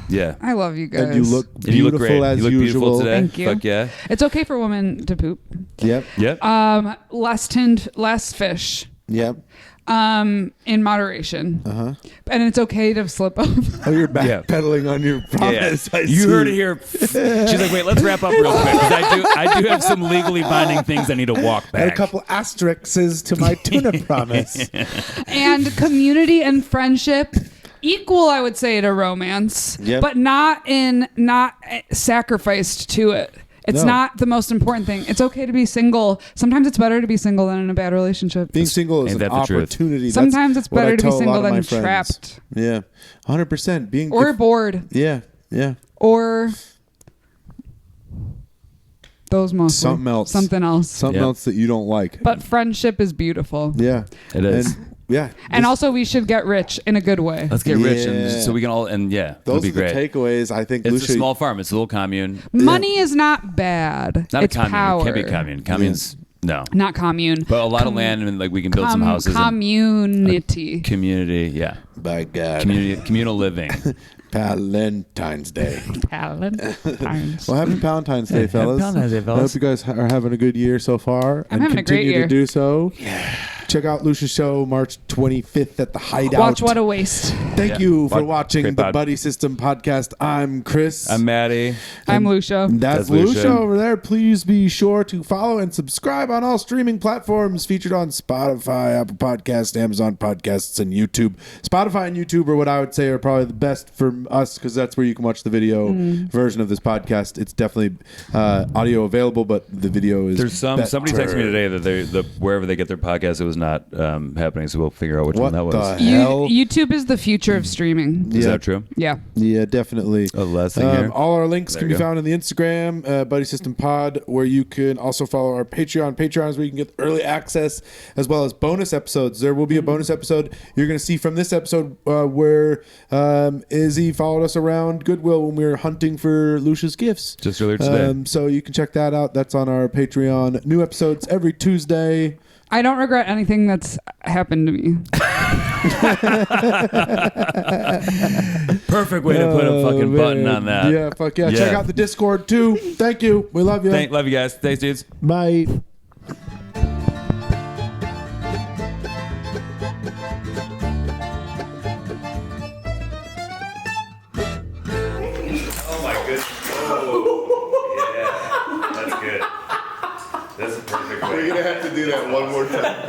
Yeah. I love you guys. And you look And you look beautiful great. as You look usual. beautiful today. Thank you. Fuck yeah. It's okay for women to poop. Yep. Yep. Less fish. Yep. In moderation. And it's okay to slip up. Oh, you're Yeah. backpedaling on your promise. I You see. heard it here. She's like, wait, let's wrap up real quick, because I do have some legally binding things I need to walk back. And a couple asterisks to my tuna promise. And community and friendship equal, I would say, to romance, Yep. but not sacrificed to it. It's No. not the most important thing. It's okay to be single. Sometimes it's better to be single than in a bad relationship. Being single is Ain't an that the truth? opportunity. That's Sometimes it's what I better to be tell a lot single of my than friends. trapped. Yeah, 100%. Being Or bored. yeah. Or those mostly. Something else. Something else. Something Yeah. else that you don't like. But friendship is beautiful. Yeah, It is. And, yeah, And this- also we should get rich in a good way. Let's get rich, and Yeah. so we can all, and yeah, it'll those be are the great. takeaways. I think It's Lucia, a small farm. It's a little commune. Money is not bad. Not it's a commune. power. It can't be a commune. Communes, no. Not commune. But a lot of land, and like we can build some houses. and Community. community, yeah. by God, Communal living. Palentine's Day. Palentines. Well, happy Valentine's Day, fellas. Valentine's Day, I fellas. hope you guys are having a good year so far, I'm and having a great continue year. to do so. Check out Lucia's show March 25th at the Hideout. Watch What a Waste. Thank Yeah. you for Watch- watching great the pod. Buddy System podcast. I'm Chris. I'm Maddie. I'm Lucia. That's That's Lucia. Lucia over there. Please be sure to follow and subscribe on all streaming platforms featured on Spotify, Apple Podcasts, Amazon Podcasts, and YouTube. Spotify and YouTube are what I would say are probably the best for us because that's where you can watch the video version of this podcast. It's definitely audio available, but the video is There's somebody better. texted me today that wherever they get their podcast, it was not happening. So we'll figure out which one that was. the hell? YouTube is the future of streaming. Is Yeah. that true? Yeah. Yeah, definitely. Oh, last thing here. All our links There can you be go. found in the Instagram, Buddy System Pod, where you can also follow our Patreon. Patreon is where you can get early access as well as bonus episodes. There will be a bonus episode you're going to see from this episode where Izzy followed us around Goodwill when we were hunting for Lucia's gifts. Just earlier today. So you can check that out. That's on our Patreon. New episodes every Tuesday. I don't regret anything that's happened to me. Perfect way to put a fucking button on that. Yeah, fuck yeah. Yeah. Check out the Discord too. Thank you. We love you. Love you guys. Thanks, dudes. Bye. Oh my goodness. Oh, yeah. That's good. That's a perfect way. You're gonna have to do that one more time.